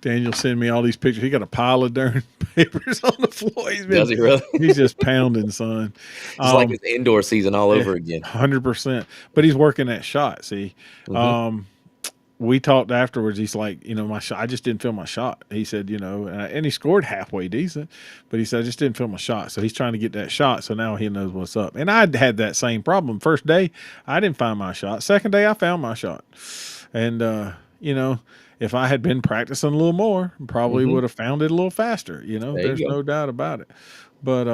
Daniel sent me all these pictures. He got a pile of darn papers on the floor. Does he really? He's just pounding, son. It's like Um, it's indoor season all yeah, over again. 100%. But he's working that shot. See, Hmm. um, we talked afterwards. He's like, my shot. I just didn't feel my shot. He said, and he scored halfway decent, but he said I just didn't feel my shot. So he's trying to get that shot. So now he knows what's up. And I had that same problem. First day, I didn't find my shot. Second day, I found my shot. And if I had been practicing a little more, probably Hmm. would have found it a little faster. There There's you go. no doubt about it. But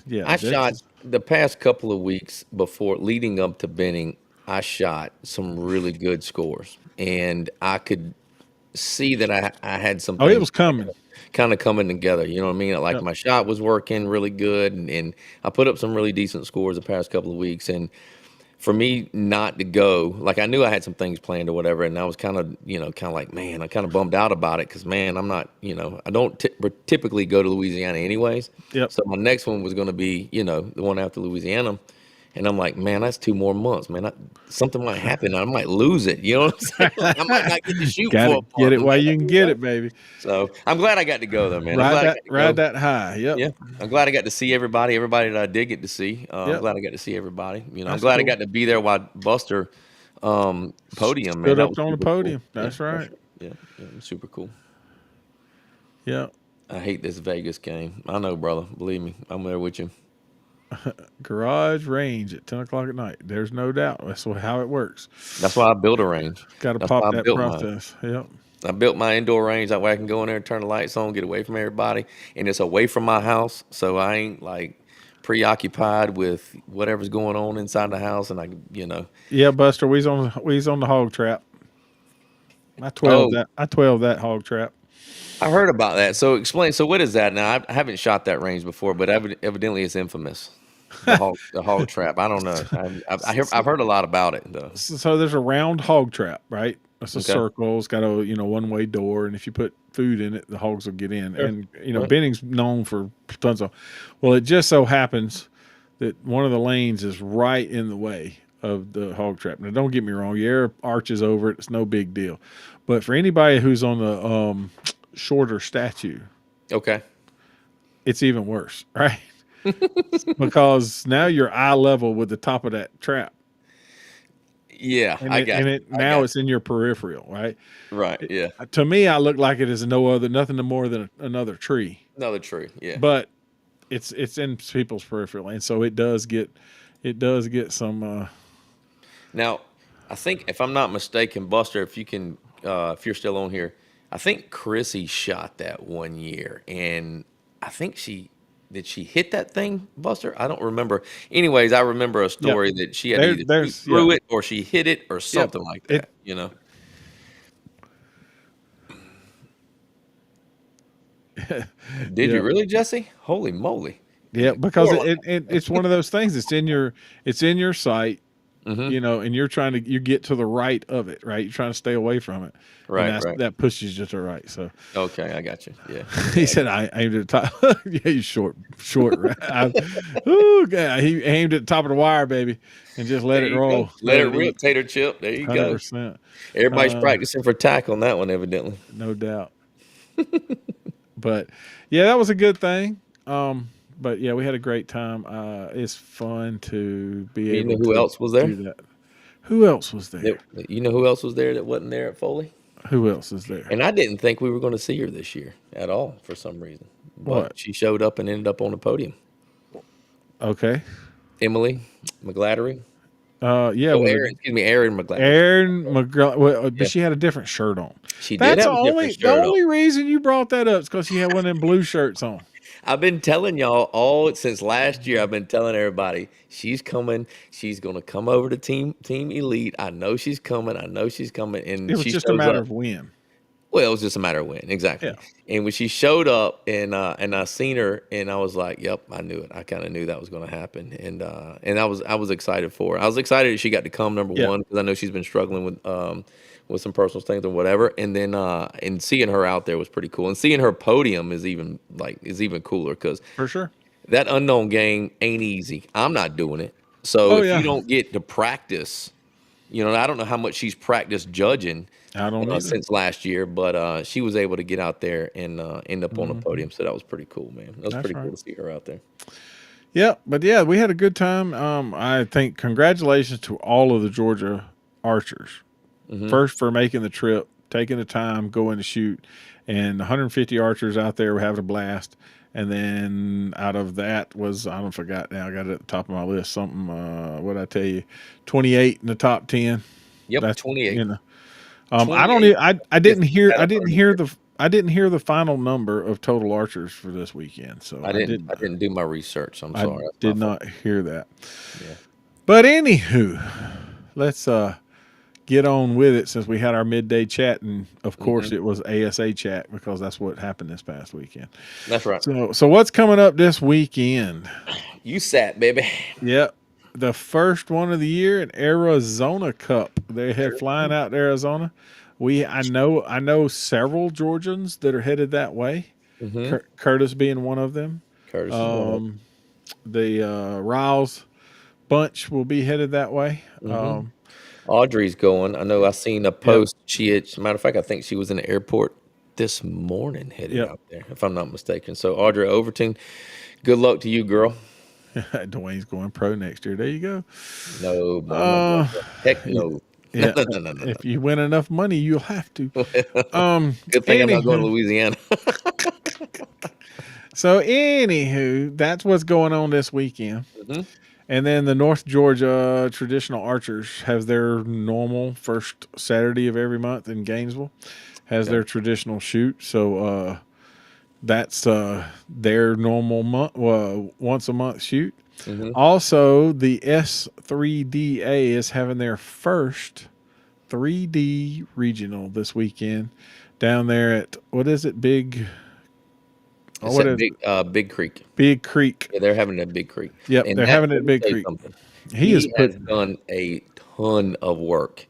yeah, I this shot is the past couple of weeks before leading up to Benning. I shot some really good scores, and I could see that I had some oh, it things was coming. kind of coming together. You know what I mean? Like Yep. my shot was working really good, and I put up some really decent scores the past couple of weeks. And for me not to go, like I knew I had some things planned or whatever, and I was kind of like, man, I kind of bummed out about it because, man, I'm not, I don't typically go to Louisiana anyways. Yep. So my next one was going to be, the one after Louisiana. And I'm like, man, that's 2 more months, man. Something might happen. I might lose it. You know what I'm saying? Like I might not get to shoot Got for it. a Get month. it while you can get it, baby. So I'm glad I got to go though, man. I'm Ride glad I that. got to Ride go. that high. Yep. Yeah, I'm glad I got to see everybody that I did get to see. I'm Yep. glad I got to see everybody. I'm That's glad I cool. got to be there while Buster podium, man. Stood That up was on the super cool. podium. Yeah, That's that's right. right. Yeah, yeah, it was super cool. Yep. I hate this Vegas game. I know, brother. Believe me, I'm there with you. Garage range at 10 o'clock at night. There's no doubt. That's how it works. That's why I built a range. Got to That's why pop I that built mine. process. Yep. I built my indoor range that way I can go in there, turn the lights on, get away from everybody, and it's away from my house, so I ain't like preoccupied with whatever's going on inside the house, and Yeah, Buster. We's on the hog trap. Oh, I 12 that hog trap. I heard about that. So explain. So what is that now? I haven't shot that range before, but evidently it's infamous. The hog trap. I don't know. I've heard a lot about it though. So there's a round hog trap, right? It's a Okay. circle. It's got a one way door, and if you put food in it, the hogs will get in. Sure. And Right. Benning's known for tons of. Well, it just so happens that one of the lanes is right in the way of the hog trap. Now, don't get me wrong. Your air arches over it. It's no big deal. But for anybody who's on the shorter statue, Okay. it's even worse, right? Because now you're eye level with the top of that trap, Yeah, and I it got and you. it I now got it's in your peripheral, right? you. Right. Yeah. To me, I look like it is nothing more than another tree, Another tree. Yeah. but it's in people's peripheral, and so it does get some. Now, I think if I'm not mistaken, Buster, if you can, if you're still on here, I think Chrissy shot that one year, and I think she hit that thing, Buster? I don't remember. Anyways, I remember a Yep, story that she had to either shoot there's yeah, through it or she hit it or yep. something like It that. You know? Did you yep. really, Jesse? Holy moly! Yeah, because More it's one of those things. It's in your sight, Mm-hmm. and you get to the right of it, right? You're trying to stay away from it, and Right. Right. that pushes you to the right. So Okay, I got you. Yeah. he said, "I aimed at the top." Yeah, you short, right? Ooh, God, he aimed at the top of the wire, baby, and just let There it you go. roll, Let let it it rip, eat, tater chip. There you hundred go. percent, Everybody's practicing for tack on that one, evidently. no doubt. But yeah, that was a good thing. But yeah, we had a great time. It's fun to be You know able who to else was there? do that. Who else was there? You know who else was there that wasn't there at Foley? Who else is there? And I didn't think we were going to see her this year at all for some reason. But What? she showed up and ended up on the podium. Okay. Emily McGlattery. Yeah, Oh, was it Aaron, excuse me, Aaron McGlattery. Aaron McGraw? Well, but Yeah. she had a different shirt on. She did That's have a different the shirt on. only reason you brought that up is because she had one of them blue shirts on. I've been telling y'all all since last year. I've been telling everybody she's coming. She's going to come over to Team Elite. I know she's coming. I know she's coming. It And was she just a shows matter up. of when. Well, it was just a matter of when, Yeah, exactly. And when she showed up and I seen her and I was like, "Yep, I knew it. I kind of knew that was going to happen." And I was excited for her. I was excited that she got to come number yeah, one because I know she's been struggling with some personal things or whatever. And then and seeing her out there was pretty cool. And seeing her podium is even cooler because for sure. that unknown game ain't easy. I'm not doing it. So Oh if you yeah, don't get to practice, I don't know how much she's practiced judging I don't either. since last year, but she was able to get out there and end up on the Hmm. podium. So that was pretty cool, man. That was That's pretty cool right. to see her out there. Yeah, but yeah, we had a good time. I think congratulations to all of the Georgia archers. Hmm. First for making the trip, taking the time, going to shoot, and 150 archers out there were having a blast. And then out of that was I don't forgot now. I got it at the top of my list. Something. What I tell you, 28 in the top 10. Yep, That's 28. I don't. 28 I is didn't hear. out I of didn't hear 150. the. I didn't hear the final number of total archers for this weekend. So I I didn't. didn't. I didn't do my research. I'm I sorry. That's my did fault. not hear that. Yeah. But anywho, let's get on with it since we had our midday chat, and of course Hmm. it was ASA chat because that's what happened this past weekend. That's right. So what's coming up this weekend? You sat, baby. Yep, the first one of the year in Arizona Cup. They head flying out to Arizona. I know several Georgians that are headed that way. Hmm. Curtis being one of them. Curtis is one of Um, the Riles bunch will be headed that way. them. Audrey's going. I know I seen a Yep, post. As a matter of fact, I think she was in the airport this morning headed yep. out there, if I'm not mistaken. So, Audrey Overton, good luck to you, girl. Dwayne's going pro next year. There you go. No, I'm not going Uh, pro. Heck no. No, yeah. no, no, no, no, If you win enough money, you'll have to. no. Good thing I'm not going to Anywho, Louisiana. that's what's going on this weekend. Hmm. And then the North Georgia traditional archers have their normal first Saturday of every month in Gainesville, has Okay. their traditional shoot. So that's their normal month, once a month shoot. Hmm. Also, the S3DA is having their first 3D regional this weekend down there at what is it? It's What at is Big Creek. Big Creek? Yeah, they're having it at Big Creek. Yep, And they're that, having it let at me Big tell you Creek. something. He is He has putting. done a ton of work.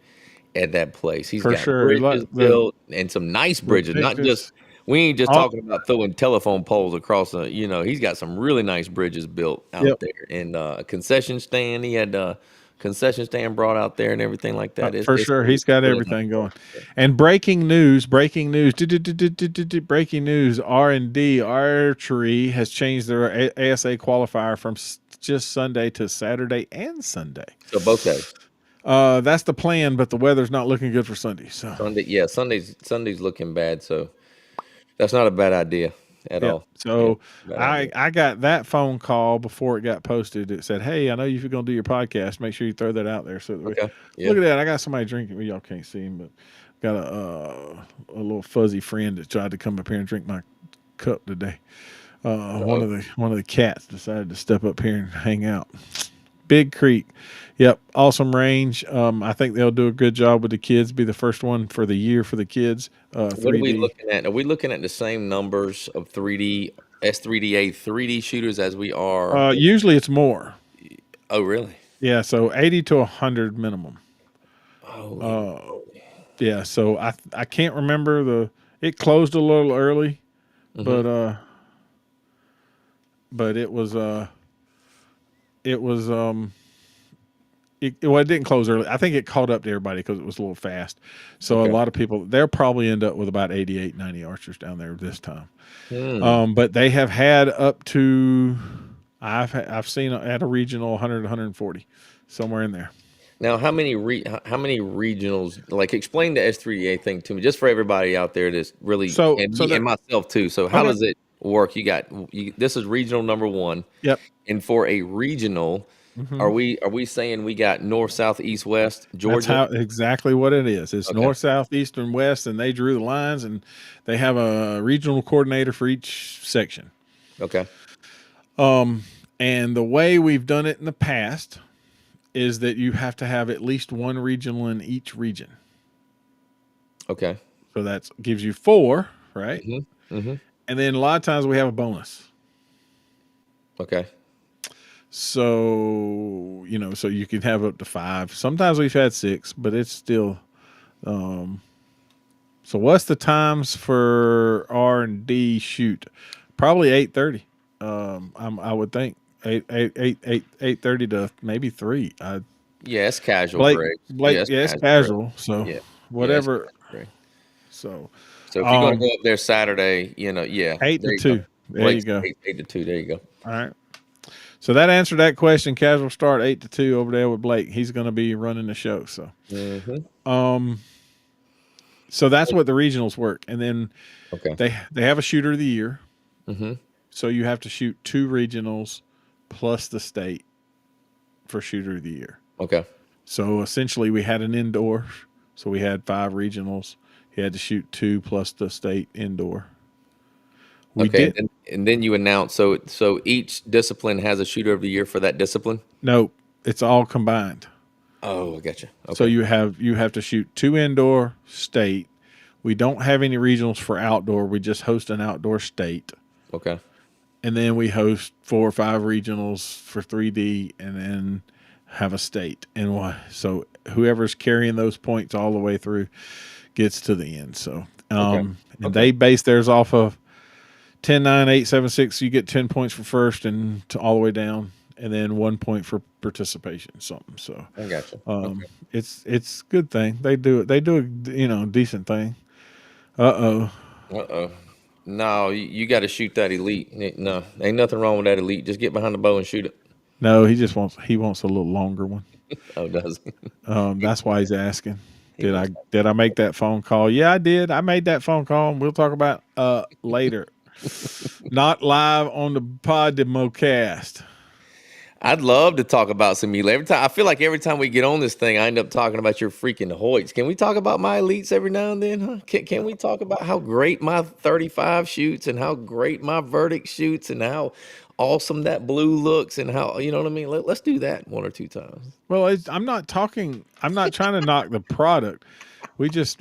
at that place. He's For got sure. bridges built and some nice The bridges, not just, pictures. we ain't just All, talking about throwing telephone poles across he's got some really nice bridges built out yep. there. And a concession stand, he had a concession stand brought out there and everything like that. For sure. He's It's got really nice everything work. going. And breaking news, breaking news, R&D Archery has changed their ASA qualifier from just Sunday to Saturday and Sunday. So both days. That's the plan, but the weather's not looking good for Sunday. So, Sunday, yeah, Sunday's looking bad, so that's not a bad idea at yep. all. Yeah, So bad idea. I got that phone call before it got posted. It said, "Hey, I know you're going to do your podcast. Make sure you throw that out there." So that Okay. Yeah. look at that. I got somebody drinking. Well, y'all can't see him, but got a little fuzzy friend that tried to come up here and drink my cup today. Uh-oh. One of the cats decided to step up here and hang out. Big Creek. Yep, awesome range. I think they'll do a good job with the kids. Be the first one for the year for the kids. What are we 3D. looking at? Are we looking at the same numbers of 3D S3DA 3D shooters as we are? Usually it's more. Oh, really? Yeah, so 80 to 100 minimum. Holy moly. Yeah, so I can't remember it closed a little early, Mhm. but it was it was well, it didn't close early. I think it caught up to everybody because it was a little fast. So a Okay. lot of people, they'll probably end up with about 88, 90 archers down there this time. Hmm. But they have had up to, I've seen at a regional 100, 140, somewhere in there. Now, how many regionals? Like, explain the S3DA thing to me, just for everybody out there that's really, So, and so me that, and myself too. So, how okay. does it work? This is regional number one, Yep. and for a regional, Hmm. are we saying we got north, south, east, west, That's Georgia? how exactly what it is. It's Okay. north, south, east, and west, and they drew the lines, and they have a regional coordinator for each section. Okay. And the way we've done it in the past is that you have to have at least one regional in each region. Okay. So that gives you four, right? Hmm. Hmm. And then a lot of times we have a bonus. Okay. So, so you can have up to five. Sometimes we've had six, but it's still. So what's the times for R&D shoot? Probably 8:30. I would think 8:30 to maybe 3. Yeah, it's casual, Greg. Yeah, it's Yeah, it's casual, Greg. casual. So Yeah. Yeah, it's whatever. casual, Greg. So So if you're going to um go up there Saturday, yeah, 8 to there you go. 2. There you Blake's go. 8 to 2. There you go. All right. So that answered that question. Casual start 8 to 2 over there with Blake. He's going to be running the show. So Hmm. so that's what the regionals work. And then Okay. they have a shooter of the year. Hmm. So you have to shoot 2 regionals plus the state for shooter of the year. Okay. So essentially we had an indoor. So we had 5 regionals. He had to shoot 2 plus the state indoor. We Okay. did And then you announce, so each discipline has a shooter of the year for that discipline. no, it's all combined. Oh, I got you. So Okay. you have to shoot 2 indoor state. We don't have any regionals for outdoor. We just host an outdoor state. Okay. And then we host 4 or 5 regionals for 3D and then have a state. And so whoever's carrying those points all the way through gets to the end. So Okay. and Okay. they base theirs off of 10, 9, 8, 7, 6. You get 10 points for first and all the way down, and then 1 point for participation. Something. So I got you. Okay. it's a good thing. They do it. They do a decent thing. Uh-oh. Uh-oh. No, you got to shoot that elite. No, ain't nothing wrong with that elite. Just get behind the bow and shoot it. No, he wants a little longer one. Oh, does he? That's why he's asking. He wants. Did I make that phone call? Yeah, I did. I made that phone call, and we'll talk about later. Not live on the Podemocast. I'd love to talk about some elite. I feel like every time we get on this thing, I end up talking about your freaking Hoyts. Can we talk about my elites every now and then, huh? Can we talk about how great my 35 shoots and how great my verdict shoots and how awesome that blue looks and how, you know what I mean? Let's do that 1 or 2 times. Well, I'm not talking. I'm not trying to knock the product. We just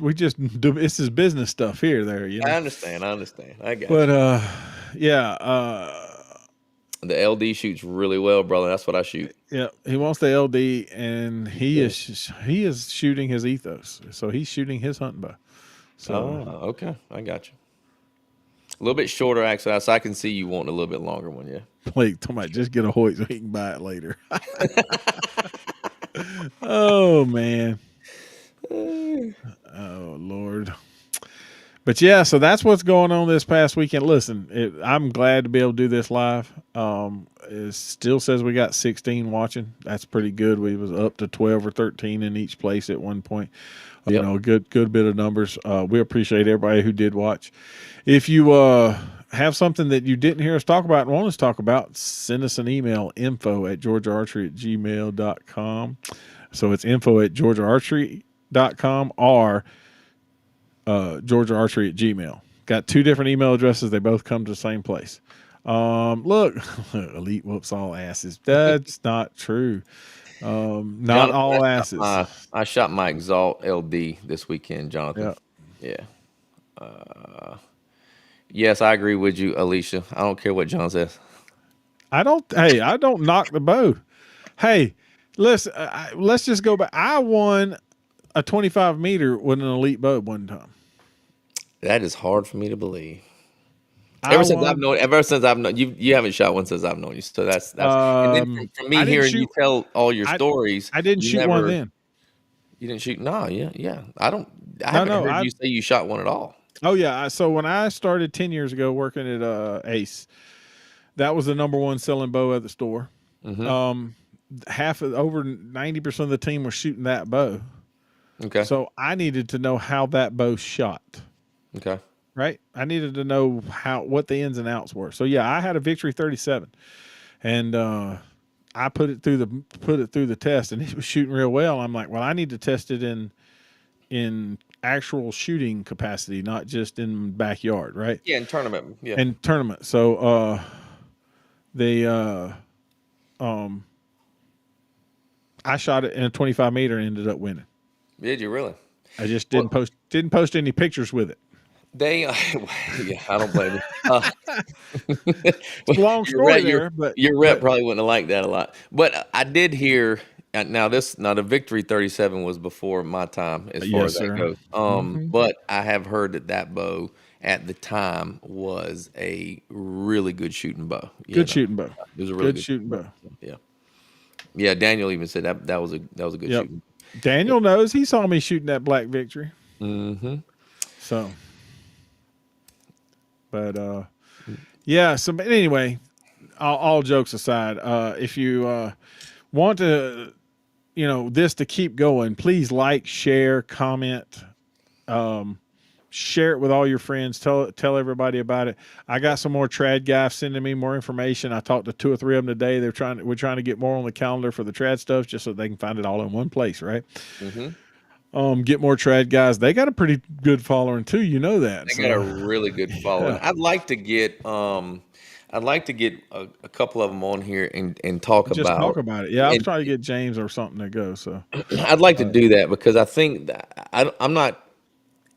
do. This is business stuff here, there. I understand. I got But you. yeah. The LD shoots really well, brother. That's what I shoot. Yeah, he wants the LD, and Yeah. he is shooting his ethos. So he's shooting his hunting bow. So Oh, okay. I got you. A little bit shorter, actually. So I can see you wanting a little bit longer one, yeah. wait, somebody just get a Hoyt so he can buy it later. Oh man. Oh Lord. But yeah, so that's what's going on this past weekend. Listen, I'm glad to be able to do this live. It still says we got 16 watching. That's pretty good. We was up to 12 or 13 in each place at one point. Yep. A good bit of numbers. We appreciate everybody who did watch. If you have something that you didn't hear us talk about and want us to talk about, send us an email, info@georgiaarchery@gmail.com. So it's info@georgiaarchery.com or georgiaarchery@gmail. Got two different email addresses. They both come to the same place. Look, elite whoops all asses. That's not true. Not Jonathan, all asses. I shot my Exalt LD this weekend, Jonathan. Yeah. Yeah. Yes, I agree with you, Alicia. I don't care what John says. I don't knock the bow. Hey, let's just go back. I won a 25 meter with an elite bow one time. That is hard for me to believe. I won. Ever since I've known you, you haven't shot one since I've known you. So that's, and then from me I didn't hearing you shoot. tell all your I stories, I didn't you shoot one never, then. you didn't shoot. No, yeah. I No, haven't no. heard you say you shot one at all. Oh yeah. So when I started 10 years ago working at Ace, that was the number one selling bow at the store. Mm-hmm. Um, over 90% of the team was shooting that bow. Okay. So I needed to know how that bow shot. Okay. Right. I needed to know what the ins and outs were. So yeah, I had a Victory 37, and I put it through the test, and it was shooting real well. I'm like, well, I need to test it in actual shooting capacity, not just in backyard, right? Yeah, in tournament. Yeah. And tournament. So they um I shot it in a 25 meter and ended up winning. Did you really? I just Well, didn't post any pictures with it. they, yeah, I don't blame you. It's a long Your story rep, there, but your rep probably wouldn't have liked that a lot. But I did hear now the Victory 37 was before my time as far yes, as that sir. goes. But I have heard that bow at the time was a really good shooting bow. You Good know, shooting bow. it was a really Good good shooting shooting bow. bow. Yeah, yeah. Daniel even said that was a good Yep. shooting. Daniel knows. He saw me shooting that Black Victory. Mm-hmm. So, but yeah. So, but anyway, all jokes aside, if you want to, this to keep going, please like, share, comment, share it with all your friends. Tell everybody about it. I got some more trad guys sending me more information. I talked to 2 or 3 of them today. We're trying to get more on the calendar for the trad stuff, just so they can find it all in one place, right? Mm-hmm. Get more trad guys. They got a pretty good following too. You know that. They got a really good following. Yeah. I'd like to get a couple of them on here and talk Just talk about. about it. Yeah, I'm And trying to get James or something to go. So I'd like to do that because I think that I'm not.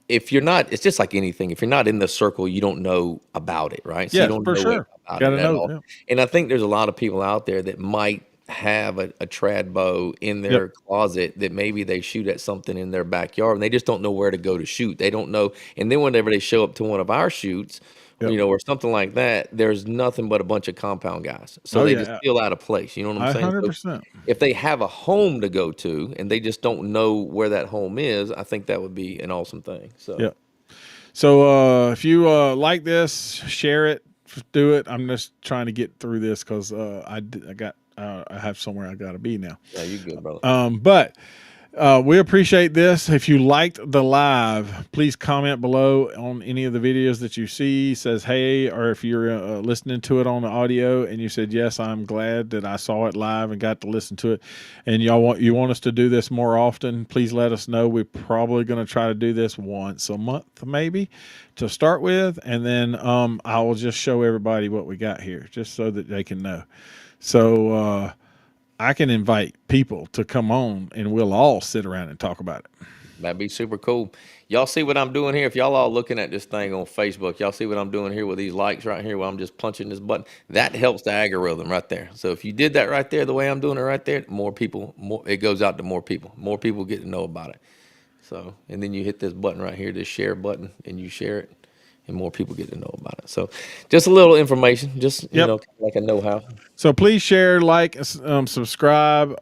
If you're not, it's just like anything. If you're not in the circle, you don't know about it, right? So you yes, don't for know it sure. about Got it to at know. all. Yeah. And I think there's a lot of people out there that might have a trad bow in Yep. their closet that maybe they shoot at something in their backyard and they just don't know where to go to shoot. They don't know. And then whenever they show up to one of our shoots, Yep. or something like that, there's nothing but a bunch of compound guys. So Oh they just yeah. feel out of place. You know what I'm I saying? So 100%. if they have a home to go to and they just don't know where that home is, I think that would be an awesome thing. So. Yep. So if you like this, share it, do it. I'm just trying to get through this because I have somewhere I got to be now. Yeah, you good, brother. But we appreciate this. If you liked the live, please comment below on any of the videos that you see. Says hey, or if you're listening to it on the audio and you said yes, I'm glad that I saw it live and got to listen to it. And you want us to do this more often? Please let us know. We're probably going to try to do this once a month, maybe, to start with, and then I will just show everybody what we got here, just so that they can know. So. I can invite people to come on and we'll all sit around and talk about it. That'd be super cool. Y'all see what I'm doing here? If y'all all looking at this thing on Facebook, y'all see what I'm doing here with these likes right here, where I'm just punching this button. That helps the algorithm right there. So if you did that right there, the way I'm doing it right there, more people, it goes out to more people. More people get to know about it. So, and then you hit this button right here, this share button, and you share it, and more people get to know about it. So, just a little information, just Yep. like a know-how. So please share, like, subscribe,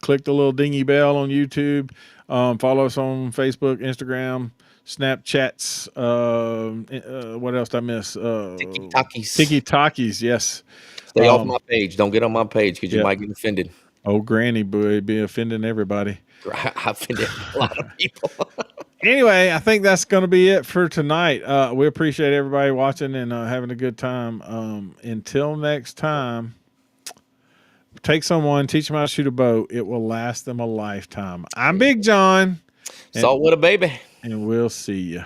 click the little dingy bell on YouTube, follow us on Facebook, Instagram, Snapchats. What else did I miss? Tiki Takis. Tiki Takis, yes. Stay off my page. Don't get on my page because you Yeah. might get offended. Oh, Granny boy, be offending everybody. I offended a lot of people. Anyway, I think that's going to be it for tonight. We appreciate everybody watching and having a good time. Until next time, take someone, teach them how to shoot a bow. It will last them a lifetime. I'm Big John, Saltwater baby. and we'll see you.